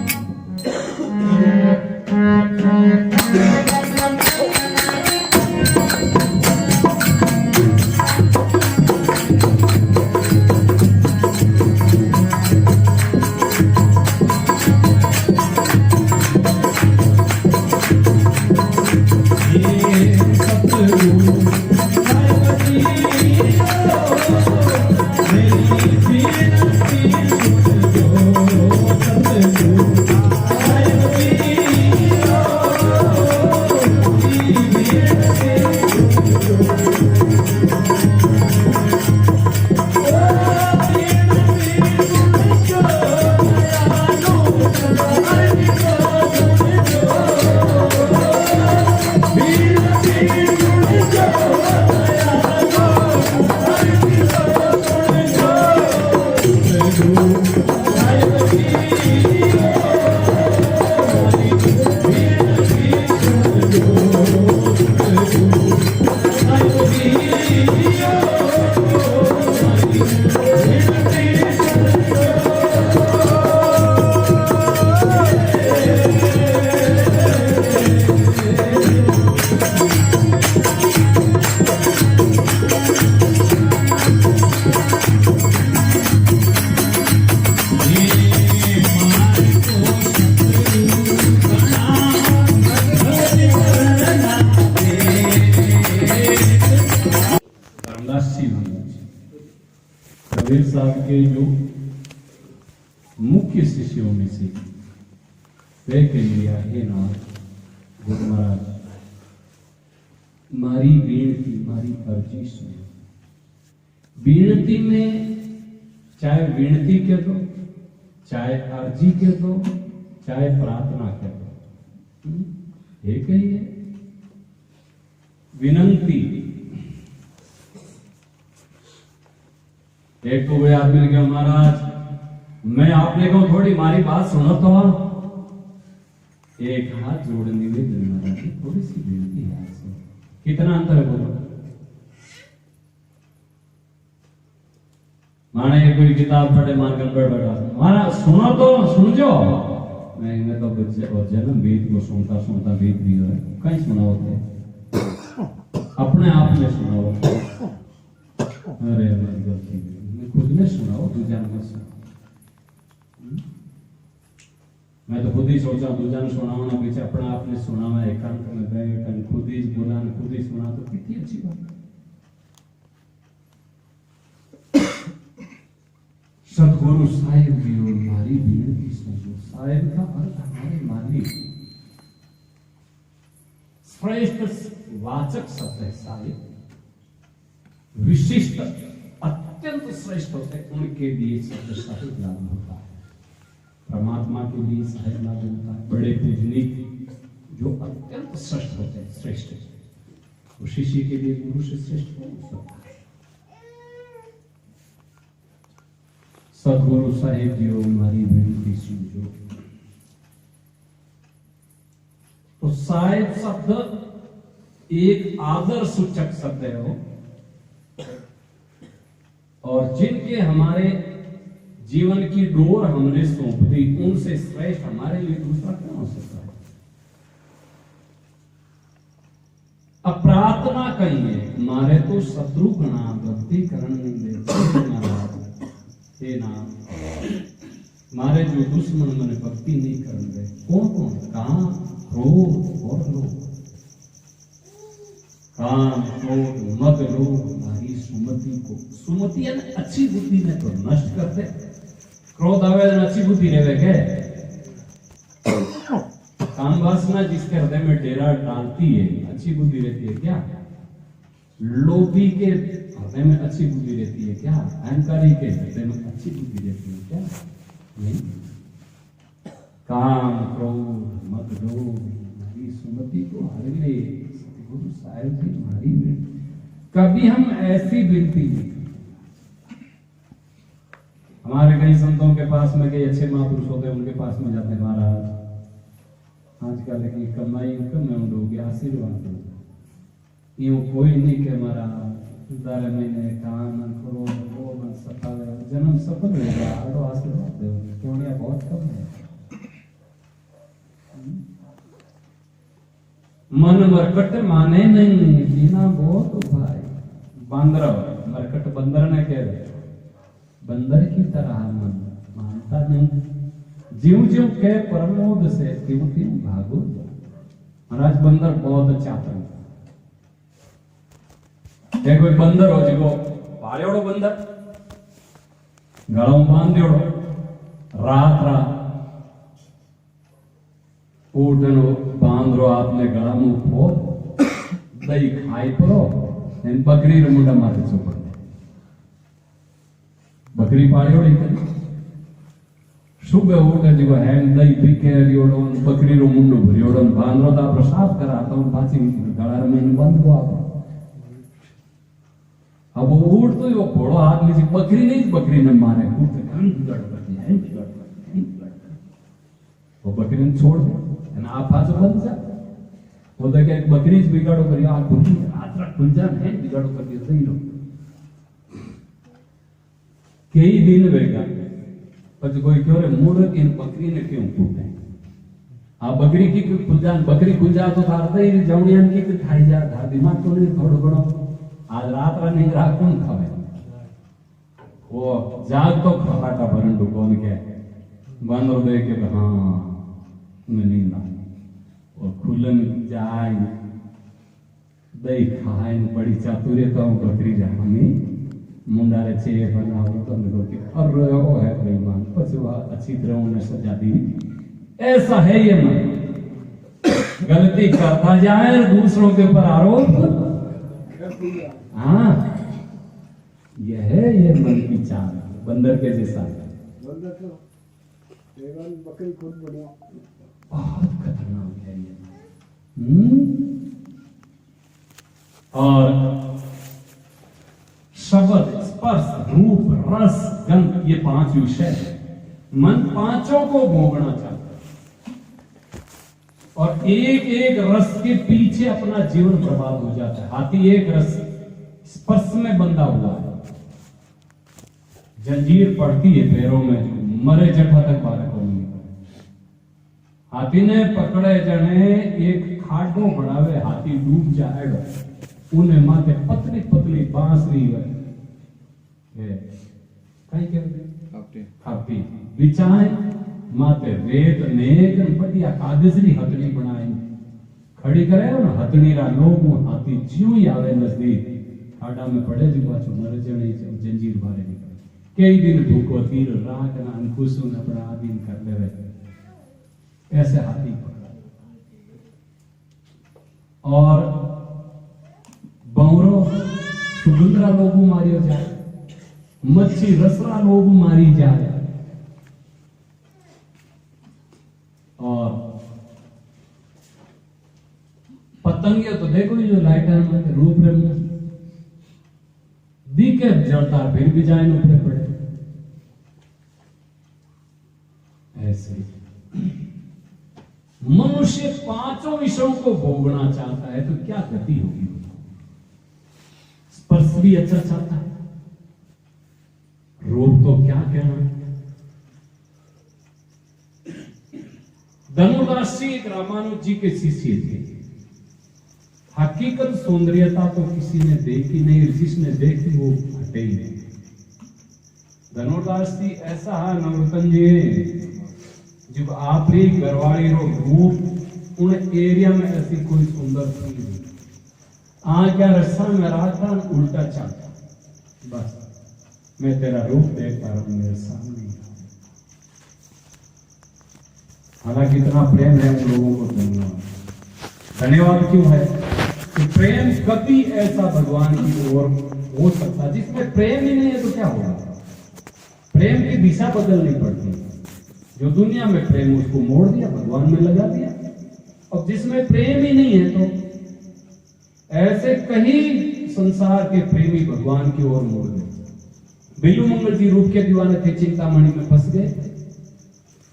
कबीर साहब के जो मुख्य शिष्यों में से वे कह लिया, हे नाथ गुरु महाराज मारी बेनती मारी अर्जी सुनो। बेनती में चाहे बेनती के दो, चाहे अर्जी के दो, चाहे प्रार्थना के दो, एक ही है विनंती। एक तो कोई आदमी ने कहा महाराज मैं आपने को थोड़ी मारी बात सुनो तो, एक हाथ जोड़ निवेदन महाराज थोड़ी सी बेनती है आपसे। कितना अंतर है बोलो? माने कोई किताब पढ़े मान कर बैठा महाराज सुनो तो सुन जो, मैं तो जन्म वेद को सुनता सुनता वेद भी हो कहीं सुना होते अपने आप में सुना होता। अरे हमारी गलती खुद में सुनाओ, दूसरा मत सुनाओ। मैं तो खुद ही सोचा दूजा ने सुनावना पीछे अपना आपने सुनावा एकांत में बैठ और खुद ही बोला खुद ही सुना तो कितनी अच्छी बात। सदगुरु साहिब जी और मारी विनती सुनो। साहिब का अर्थ हमारे मालिक, श्रेष्ठ वाचक शब्द है साहिब, विशिष्ट अत्यंत श्रेष्ठ होते हैं, उनके लिए शब्द साहिब लागू होता है। परमात्मा के लिए साहिब लागू होता है। बड़े पूजनीक जो अत्यंत श्रेष्ठ होते हैं, श्रेष्ठ, तो शिष्य के लिए गुरु से श्रेष्ठ कौन हो सकता है। सदगुरु साहिब जी हमारी विनती सुनो। तो साहिब शब्द एक आदर सूचक शब्द है वो, और जिनके हमारे जीवन की डोर हमने सौंप दी, उनसे श्रेष्ठ हमारे लिए दूसरा क्या हो सकता है। अब प्रार्थना कहिए मारे तो शत्रु गणा भक्ति करण हे नाम, मारे जो दुश्मन मैंने भक्ति नहीं करन दे। कौन कौन? काम, क्रोध और लोभ। काम, क्रोध, मद, लोभ हमारी सुमति को, सुमति यानी अच्छी बुद्धि ने तो नष्ट कर दे। क्रोध आवे तो अच्छी बुद्धि रहे के, काम वासना जिसके हृदय में डेरा डालती है अच्छी बुद्धि रहती है क्या? लोभी के हृदय में अच्छी बुद्धि रहती है क्या? अहंकारी के हृदय में अच्छी बुद्धि रहती है क्या? नहीं। काम, क्रोध, मद, लोभ हमारी सुमति को हर ले। सतगुरु साहिब जी हमारी विनती, कभी हम ऐसी विनती नहीं। हमारे कई संतों के पास में कई अच्छे महापुरुष होते हैं, उनके पास में जाते हैं महाराज आजकल की कमाई इनकम में उनके आशीर्वाद दो। यूं कोई नहीं के हमारा 12 महीने काम करो वो सफल जन्म सफल हो गया, आड़ो आशीर्वाद दो, क्यों नहीं? बहुत कम है। मन मरकट माने नहीं, बिना बहुत भाई। बंदर मरकट बंदर ने कह रहे, बंदर की तरह मन मानता नहीं। ज्यों ज्यों कह प्रमोद से त्यों त्यों भागो। महाराज बंदर बहुत अच्छा था। कोई बंदर हो जिको पाड़ियोड़ो बंदर गलों बांध दियोड़ो, रात ऊटनो बांध रो आपने गला मुंह फो दही खाई परो बकरी रो मुंडा मारे चोपड़ बकरी पाड़ियोड़ी करी सुबह उठे जो है दही पी के लियोड़ो बकरी रो मुंडो भरियोड़ो बांध रो ता प्रसाद करा तो पाछी गला में बंद को आप। अब वो उठ तो वो घोड़ो हाथ में से बकरी नहीं, बकरी ने मारे कूदते वो बकरी ने छोड़ दे ना आप हाथ बंद जा। वो देखे बकरी बिगाड़ो करियो आप खुली आत्रा खुल जा है बिगाड़ो करियो सही लो कई दिन वेगा पर कोई क्यों रे मूड की बकरी ने क्यों कूटे। आप बकरी की खुल जा, बकरी खुल जा तो थारते ही जवड़ियान की खाई जा था दिमाग तो नहीं थोड़ा बड़ा। आज रात रा नहीं रात कौन खावे वो जाग तो खपाटा भरन कौन के बंदर दे के हाँ मैं नींद आई और खुलन जाए दही खाए बड़ी चातुर्यता बकरी जा हमें मुंडा रे छे बनाओ तो मेरे को और वो है बेईमान पछवा अच्छी तरह उन्हें सजा दी। ऐसा है ये मन, गलती करता जाए दूसरों के ऊपर आरोप। हाँ यह है ये मन की चाल बंदर के जैसा बंदर तो बकरी खुद बना बहुत खतरनाक है ये। और शब्द स्पर्श रूप रस गंध ये 5 विषय है। मन पांचों को भोगना चाहता है और एक एक रस के पीछे अपना जीवन बर्बाद हो जाता है। हाथी एक रस स्पर्श में बंधा हुआ है, जंजीर पड़ती है पैरों में जो मरे जटा तक बाहर को नहीं। हाथी ने पकड़े जने एक खाडो बढ़ावे हाथी डूब जाएगा, उन्हें माथे पतली पतली बांसुरी है कहीं के खापटी बिछाए माते रेत नेक बढ़िया कागज री हथड़ी बनाई खड़ी करे ना हथड़ी रा लोग हाथी ज्यों ही आवे नजदीक खाड़ा में पड़े जी पाछो मर जणे जंजीर बारे निकले कई दिन भूखो तीर राख ना अंकुशु न बड़ा दिन कर लेवे ऐसे हाथी पकड़ा और बौरो सुगंधरा लोग मारियो जाए मच्छी रसरा लोग मारी जाए और पतंगे तो देखो जो लाइटर में रूप रे मुंह दिखे जलता फिर भी जाए ऊपर पड़े ऐसे मनुष्य पांचों विषयों को भोगना चाहता है तो क्या गति होगी स्पर्श भी अच्छा चाहता है रूप तो क्या कहना धनुर्दास जी एक रामानुज जी के शिष्य थे हकीकत सौंदर्यता तो किसी ने देखी नहीं जिसने देखी वो हटे ही नहीं धनुर्दास जी ऐसा है नवरतन जी जब आप ही घरवाली रो रूप उन एरिया में ऐसी कोई सुंदर थी क्या रस्सा में राता उल्टा चाहता बस मैं तेरा रूप देख पा रहा हूं मेरे सामने हालांकि इतना प्रेम है उन लोगों को धन्यवाद क्यों है कि प्रेम कभी ऐसा भगवान की ओर हो सकता जिसमें प्रेम ही नहीं है तो क्या होगा प्रेम की दिशा बदलनी पड़ती है जो दुनिया में प्रेम उसको मोड़ दिया भगवान में लगा दिया और जिसमें प्रेम ही नहीं है तो ऐसे कहीं संसार के प्रेमी भगवान की ओर मोड़ गए बिल्लू मंगल जी रूप के दीवाने थे चिंतामणि में फंस गए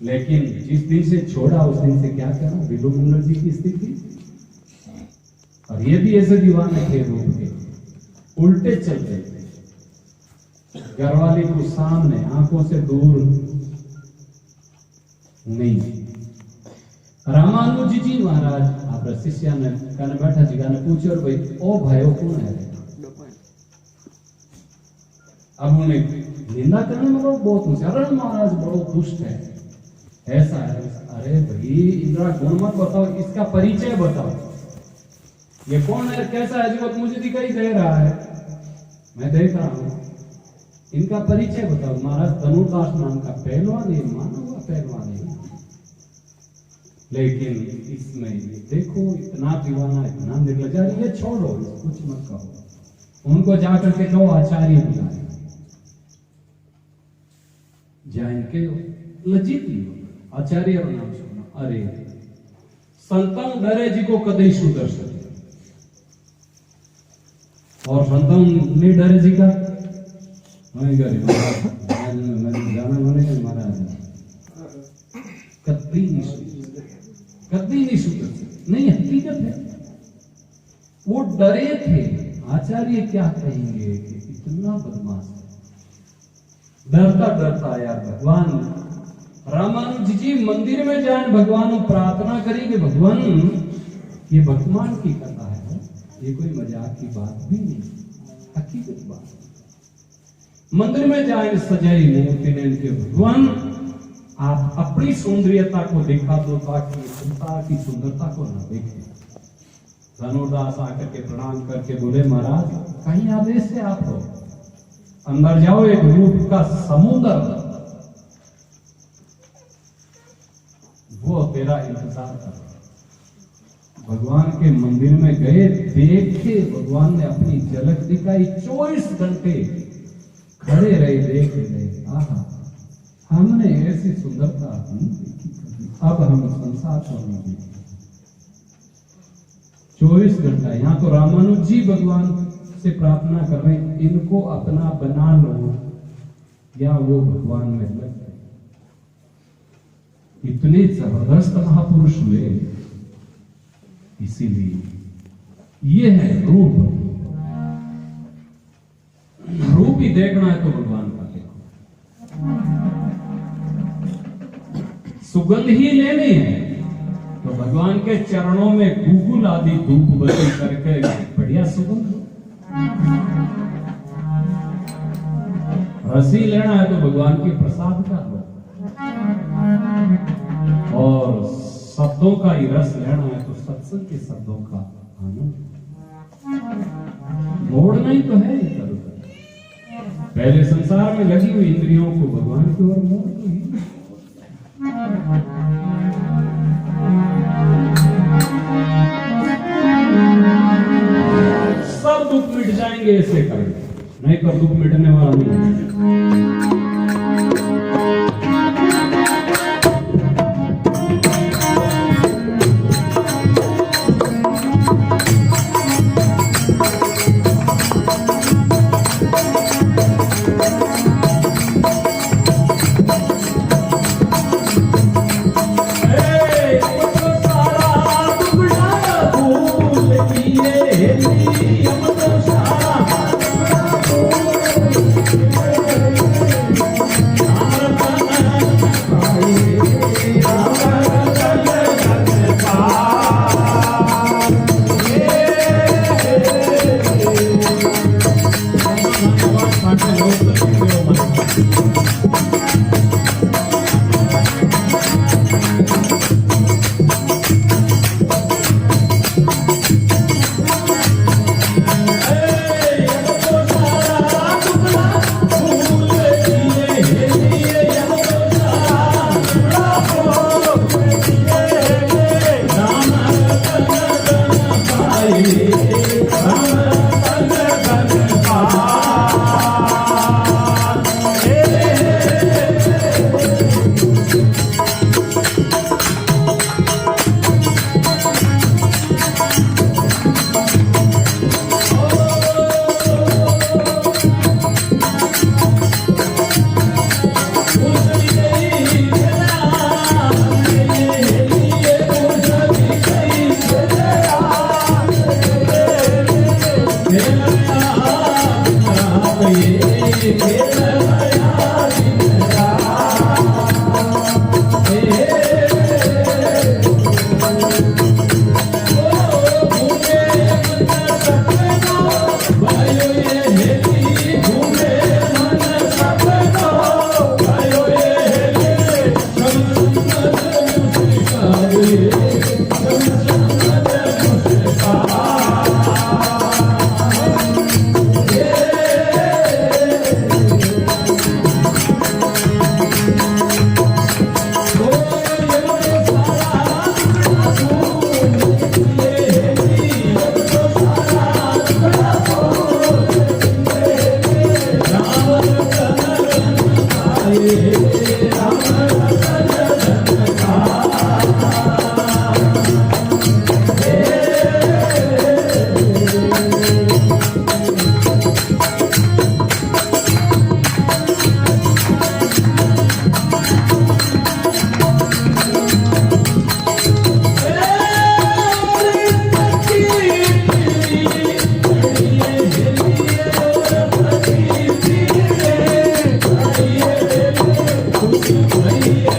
लेकिन जिस दिन से छोड़ा उस दिन से क्या करा बिल्लू मंगल जी की स्थिति और ये भी ऐसे दीवाने थे रूप के उल्टे चल रहे थे घरवाली को सामने आंखों से दूर नहीं रामानुज जी महाराज आप शिष्य ने कने बैठा जी ने पूछो भाई ओ भाई कौन है अब उन्हें निंदा करने में लोग बहुत होशियार अरे महाराज बड़ो दुष्ट है ऐसा है अरे भाई इंद्रा गुण मत बताओ इसका परिचय बताओ ये कौन है कैसा है जो मुझे दिखाई दे रहा है मैं देख रहा हूं इनका परिचय बताओ महाराज धनुर्दास नाम का पहलवान है माना हुआ पहलवान है लेकिन इसमें देखो इतना दीवाना इतना निर्लजा ये छोड़ो कुछ मत कहो उनको जाकर के कहो आचार्य बुलाए जाइन के लज्जित लियो आचार्य नाम सुनो अरे संतन डरे जी को कदई सुदर्शन और संतन नहीं डरे जी का मैं जाना मैंने महाराज कभी नहीं सुधर नहीं हकीकत है वो डरे थे आचार्य क्या कहेंगे कि इतना बदमाश है डरता डरता आया भगवान रामानुज जी मंदिर में जाए भगवान प्रार्थना करी कि भगवान ये वर्तमान की कथा है ये कोई मजाक की बात भी नहीं हकीकत बात मंदिर में जाए सजाई मूर्ति ने इनके भगवान आप अपनी सौंदर्यता को दिखा दो ताकि संसार की सुंदरता को ना देखे धनुर्दास आकर के प्रणाम करके बोले महाराज कहीं आदेश से आप हो अंदर जाओ एक रूप का समुद्र वो तेरा इंतजार कर भगवान के मंदिर में गए देखे भगवान ने अपनी झलक दिखाई 24 घंटे खड़े रहे देख रहे आहा हमने ऐसी सुंदरता नहीं देखी अब हम संसार को नहीं देखते 24 घंटा यहाँ तो रामानुज जी भगवान से प्रार्थना कर रहे हैं इनको अपना बना लो या वो भगवान में लग गए इतने जबरदस्त महापुरुष हुए इसीलिए ये है रूप रूप ही देखना है तो भगवान का देखो सुगंध ही लेनी है तो भगवान के चरणों में गुगुल आदि धूप बत्ती करके बढ़िया सुगंध रसी लेना है तो भगवान के प्रसाद का लो और शब्दों का ही रस लेना है तो सत्संग के शब्दों का आनंद मोड़ना ही तो है इधर उधर। पहले संसार में लगी हुई इंद्रियों को भगवान की ओर मोड़ दो ही। सब दुख मिट जाएंगे ऐसे करके, नहीं तो दुख मिटने वाला नहीं है।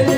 Hey,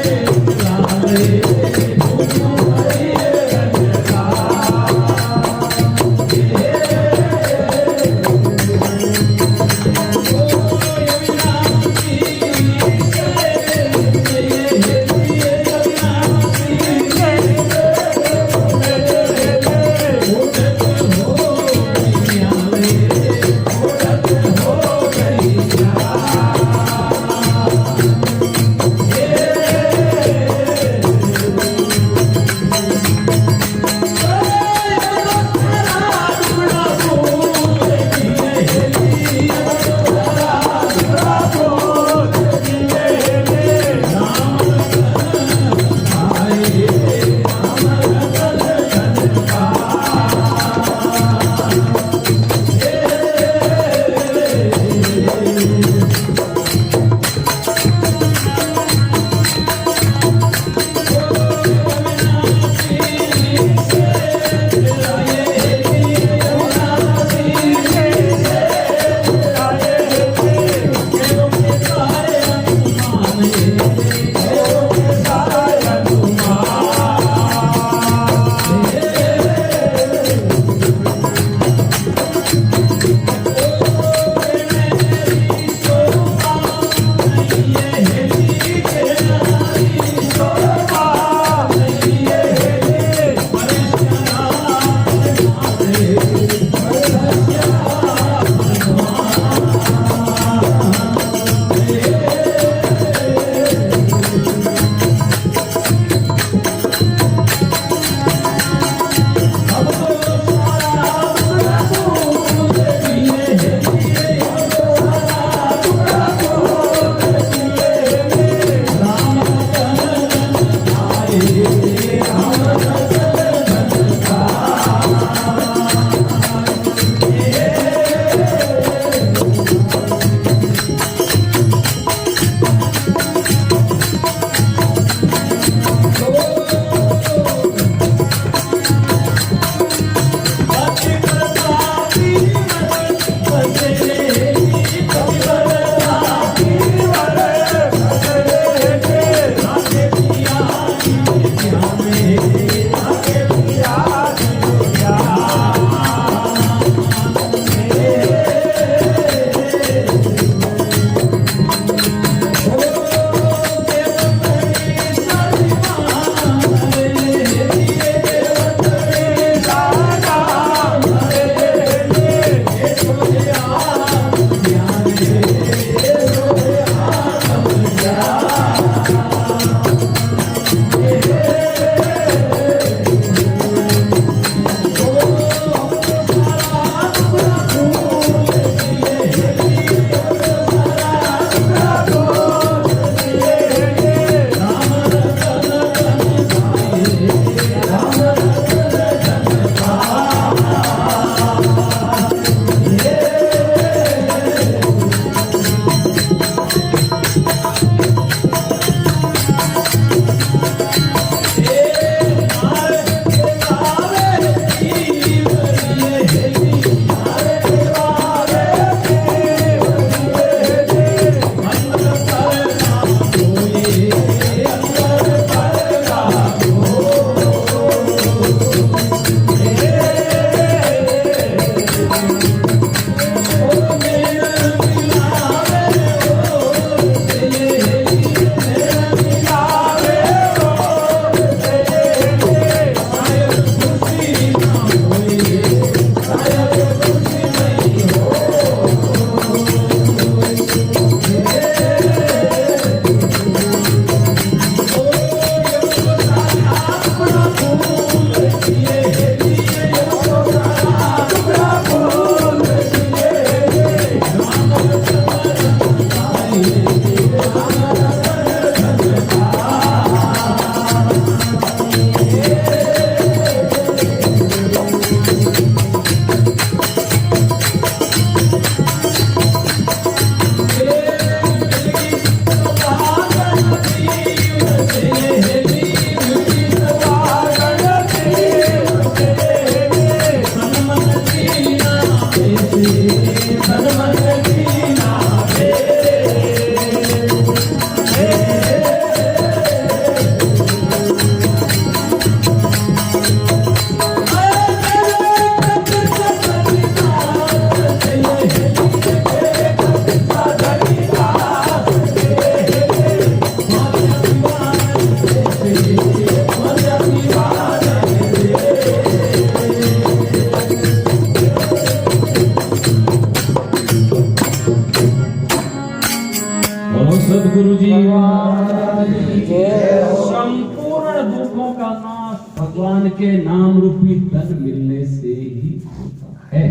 बोलो सदगुरु जी महाराज की जय। संपूर्ण दुखों का नाश भगवान के नाम रूपी धन मिलने से ही होता है।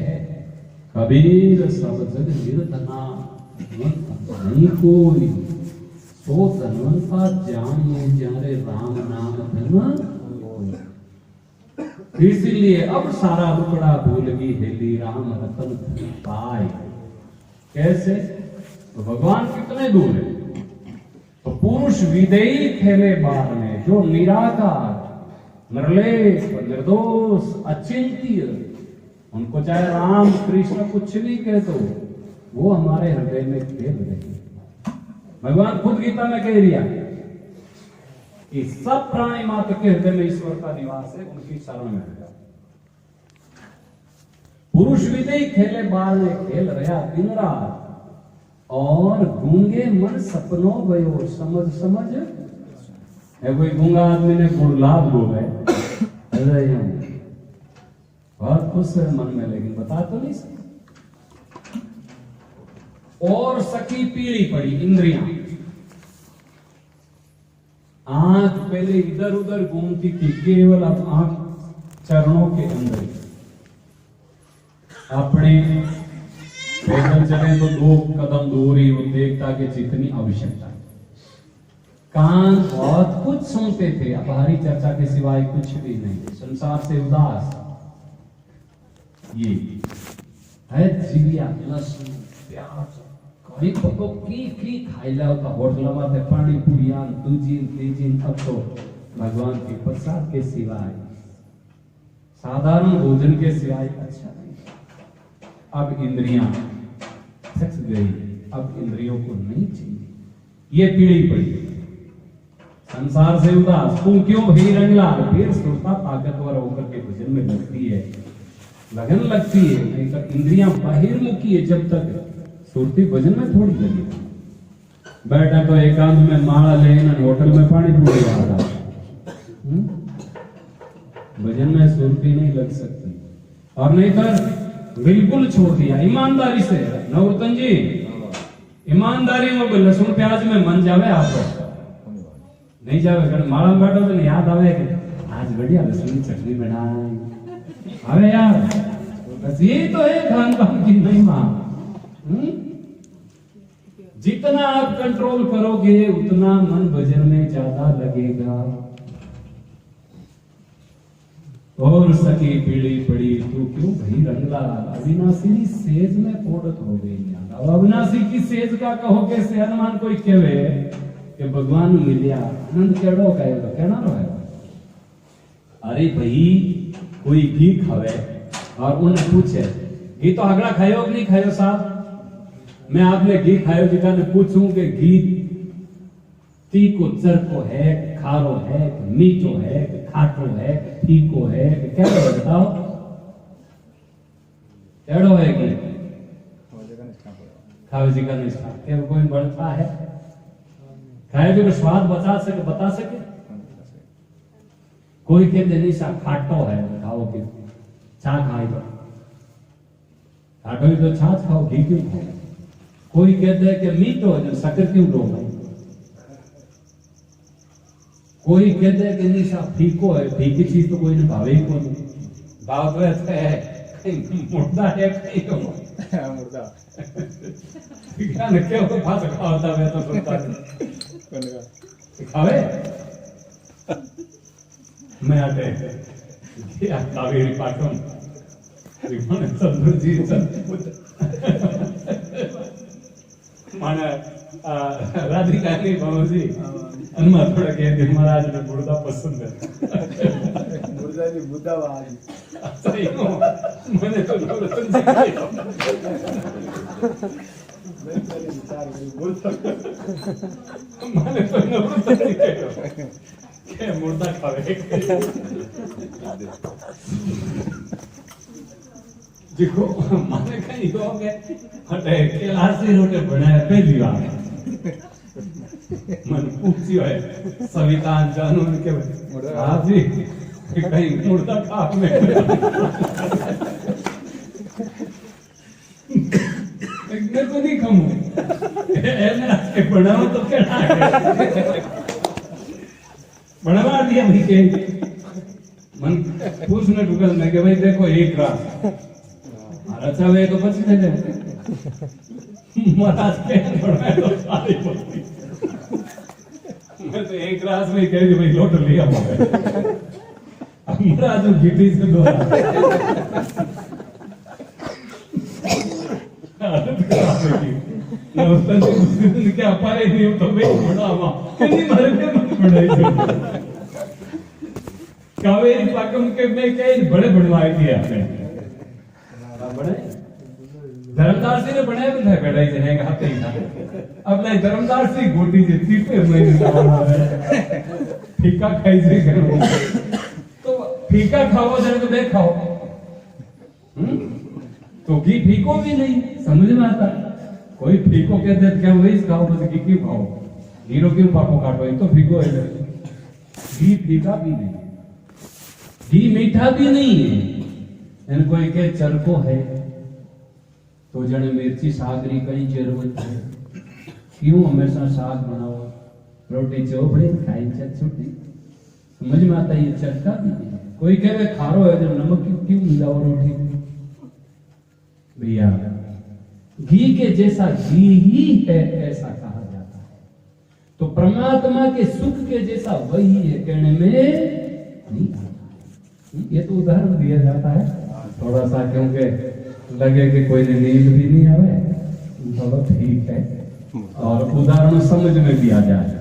कबीर सब जग निर्धना नहीं कोई, सो धनवंता जानिए जारे राम नाम धन। इसीलिए अब सारा रुपड़ा भूल गई हेली राम रतन धन पाए। कैसे? तो भगवान कितने दूर है? तो पुरुष विदेही खेले बार में, जो निराकार, निर्लेप, निर्दोष, अचिंत्य, उनको चाहे राम कृष्ण कुछ भी कह दो, वो हमारे हृदय में खेल रहे हैं। भगवान खुद गीता में कह दिया कि सब प्राणी मात्र के हृदय में ईश्वर का निवास है, उनकी शरण में है। पुरुष विदेही खेले बार में खेल रहा दिन रात, और गूंगे मन सपनों भयो समझ समझ है। कोई गूंगा आदमी ने गुड़लाभ हो गए, बहुत खुश है मन में, लेकिन बता तो नहीं सकता। और सकी पीड़ी पड़ी इंद्रियां, आंख पहले इधर उधर घूमती थी, केवल अब आंख चरणों के अंदर। अपने पैदल चले तो 2 कदम दूर ही वो देखता कि जितनी आवश्यकता है। कान बहुत कुछ सुनते थे, अब बाहरी चर्चा के सिवाय कुछ भी नहीं, संसार से उदास। ये है जीविया, लहसुन, प्याज, कहीं तो की खाइला होता होटल में पानी पूरियां दूजीन तीजीन, अब तो भगवान के प्रसाद के सिवाय, साधारण भोजन के सिवाय अच्छा नहीं। अब इंद्रियां थक गई, अब इंद्रियों को नहीं चाहिए, ये पीड़ी पड़ी। संसार से उदास, तू क्यों भई रंगला? फिर सुरता ताकतवर होकर के भजन में लगती है, लगन लगती है। नहीं तो इंद्रियां बहिर्मुखी है, जब तक सुरती भजन में थोड़ी लगी। बैठा तो एकांत में माला लेना, होटल में पानी पूरी आ रहा, भजन में सुरती नहीं लग सकती। और नहीं तो बिल्कुल छोड़ दिया ईमानदारी से। नवरतन जी, ईमानदारी में लहसुन प्याज में मन जावे आप नहीं जावे, माला में बैठो तो याद आवे कि आज बढ़िया लहसुन की चटनी बनाई। अरे यार, बस यही तो है खान पान की महिमा। जितना आप कंट्रोल करोगे उतना मन भजन में ज्यादा लगेगा। और सकी पीड़ी पड़ी, तू क्यों भई रंगला? अविनाशी सेज में पोड़त हो गई। अब अविनाशी की सेज का कहो कैसे? हनुमान कोई कहे कि भगवान मिलिया आनंद केड़ो कहेगा, कहना रहा। अरे भाई, कोई घी खावे और उन्हें पूछे घी तो हगड़ा खायो कि नहीं खायो साहब? मैं आपने घी खायो जिका ने पूछूं कि घी तीखो चरको है, खारो है, मीठो है, खाटो है, फीको है, क्या बताओ? केड़ो है कि खावे जी का निष्ठा क्या कोई बढ़ता है? खाए जो स्वाद बता सके कोई कहते निशा खाटो है, खाओ कि छा खाई तो खाटो ही तो छाछ खाओ, घी क्यों खाओ? कोई कहते हैं कि मीठो है, शक्कर क्यों लो भाई? कोई कहते हैं कि निशा फीको है, फीकी चीज तो कोई ने भावे ही कौन। भाव तो ऐसा है, मुर्दा है कहीं मुर्दा क्या न क्या हो भाषा खावता मैं तो सुनता नहीं खावे मैं आटे क्या कावेरी पाटम रिमन चंद्र जी माने राधिका नहीं बाबूजी अनुमा थोड़ा कह दे महाराज ने मुर्दा पसंद है मुर्दा जी बुद्धा वाली सही हो मैंने तो नवरत्न मैंने तो नवरत्न के मुर्दा खावे देखो माने कहीं हो गए हटे केलासी रोटे बनाया पहली बार मन पूछियो है सविता जानू के आप जी कहीं मुर्दा खा में मेरे को नहीं खाऊं के बनाओ तो क्या बनवा दिया भाई के मन पूछने गूगल में कि भाई देखो एक रात अच्छा वे तो बच गए महाराज के बनवाए तो सारी बस्ती मैं तो एक रात में कह दी भाई लौट लिया महाराज गिटी से दो क्या अपारे नहीं हो तो मैं बड़ा हुआ कितनी मारे में मत बढ़ाई कावेरी पाकम के में कई बड़े बढ़वाए दिए आपने बड़े धर्मदास जी ने बड़े बंधे बैठाई से है खाते ही था अब नहीं धर्मदास जी गोटी जे तीपे महीने फीका खाई से करो तो फीका खाओ जरा तो देख खाओ तो घी फीको भी नहीं समझ में आता कोई फीको कहते क्या वही खाओ बस घी क्यों खाओ हीरो क्यों पापो काटो ये तो फीको है घी फीका भी नहीं घी मीठा भी नहीं है इन कोई के चरको है तो जने मिर्ची सागरी कई जरूरत है क्यों हमेशा साग बनाओ रोटी चोपड़ी खाई छुट्टी समझ में आता ये चटका भी नहीं कोई कहे खारो है जब नमक क्यों मिलाओ रोटी भैया घी के जैसा घी ही है ऐसा कहा जाता है तो परमात्मा के सुख के जैसा वही है कहने में नहीं आता ये तो उदाहरण दिया जाता है थोड़ा सा क्योंकि लगे कि कोई नींद भी नहीं आवे थोड़ा ठीक है और उदाहरण समझ में भी आ जाए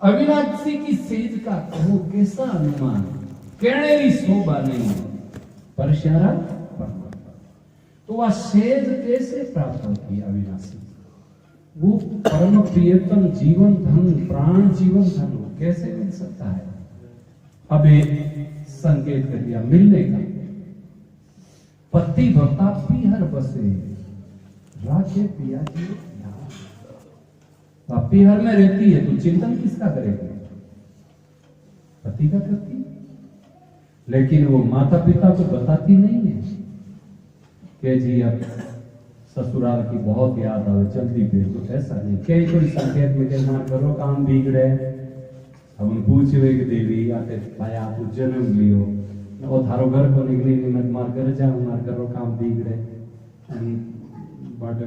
अविनाशी की सेज का कहो कैसा अनुमान कहने भी शोभा नहीं परशारा तो वह सेज कैसे प्राप्त होती है अविनाशी वो परम प्रियतम जीवन धन प्राण जीवन धन कैसे मिल सकता है अब एक संकेत कर दिया मिलने का पति भक्ता पीहर बसे राखे पिया जी पीहर में रहती है तो चिंतन किसका करेगी पति का करती लेकिन वो माता पिता को बताती नहीं है कि जी अब ससुराल की बहुत याद आवे जल्दी भेजो ऐसा नहीं कई कोई संकेत में कहना करो काम बिगड़े अब हम पूछे कि देवी आते पाया आप जन्म लियो और थारो घर को निकली नहीं मैं मार कर जाऊं मार करो काम बिगड़े बट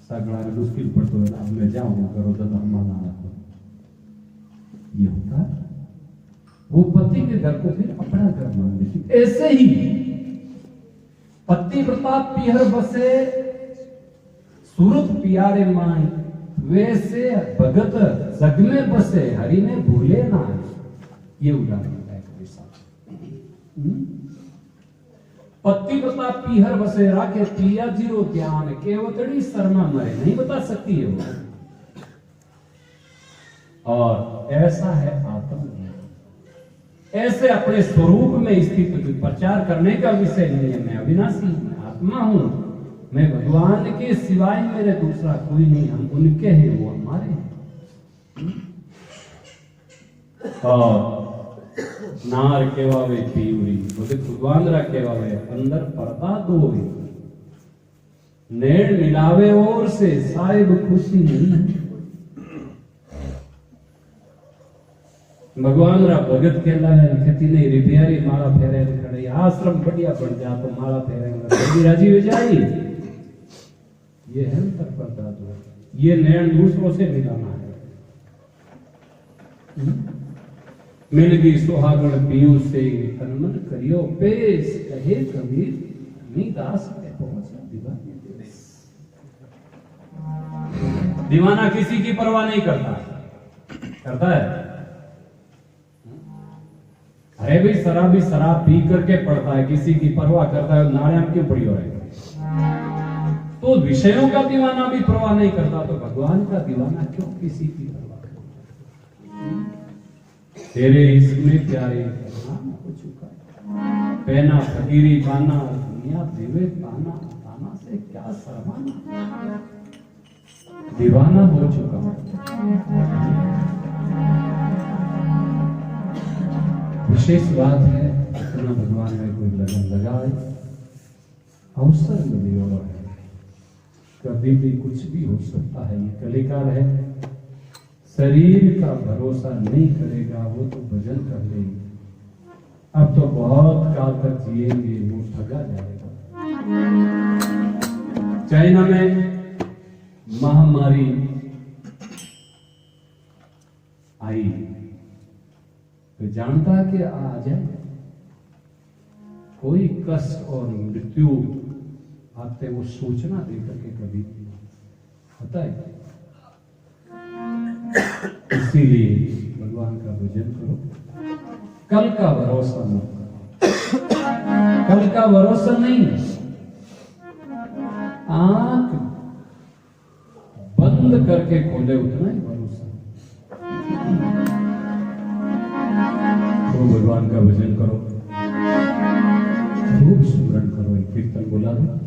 सगड़ा मुश्किल पड़तो है अब मैं जाऊं करो तो धर्माना रखो ये होता वो पति के घर को फिर अपना घर मान लेती ऐसे ही पति प्रताप पीहर बसे सूरत प्यारे माई वैसे भगत जग में बसे हरि ने भूले ना ये उदाहरण है पति प्रताप पीहर बसे राखे पिया जीरो ध्यान केवतड़ी शर्मा मरे नहीं बता सकती है वो और ऐसा है आत्मज्ञान ऐसे अपने स्वरूप में स्थित प्रचार करने का विषय नहीं है मैं अविनाशी आत्मा हूं मैं भगवान के सिवाय मेरे दूसरा कोई नहीं हम उनके हैं वो हमारे हैं और नार केवावे पीवरी बोले भगवान रा केवावे अंदर पर्दा दोवे नेड़ मिलावे और से साहिब खुशी नहीं भगवान रा भगत कहलावे खेती नहीं रिपियारी माला फेरे खड़े आश्रम बढ़िया बन जा तो माला फेरे राजी हो जाए ये है अंतर पर्दा दो ये नैन दूसरों से मिलाना है मिल गई सुहागण पीयू से तनमन करियो पेश कहे कबीर मी दास के पहुंचा दीवाने दीवाना किसी की परवाह नहीं करता करता है अरे भाई शराबी शराब पी करके पड़ता है किसी की परवाह करता है नाड़े हम क्यों पड़ी हो रहे तो विषयों का दीवाना भी परवाह नहीं करता तो भगवान का दीवाना क्यों किसी की परवाह करता तेरे इसमें प्यारे हो चुका पहना फकीरी पाना दुनिया दिवे पाना पाना से क्या शर्माना दीवाना हो चुका विशेष बात है अपना भगवान में कोई लगन लगाए अवसर मिली और है कभी भी कुछ भी हो सकता है। ये कलिकाल है। शरीर का भरोसा नहीं करेगा वो तो भजन कर लेंगे। अब तो बहुत काल तक जिएंगे, वो ठगा जाएगा। चाइना में महामारी आई तो जानता कि आ जाए, कोई कष्ट और मृत्यु आते वो सूचना देकर के कभी होता है। इसीलिए भगवान का भजन करो, कल का भरोसा मत करो। कल का भरोसा नहीं, आंख बंद करके खोले उतना ही भरोसा। तो भगवान का भजन करो, खूब सुमरण करो। एक कीर्तन बोला दो।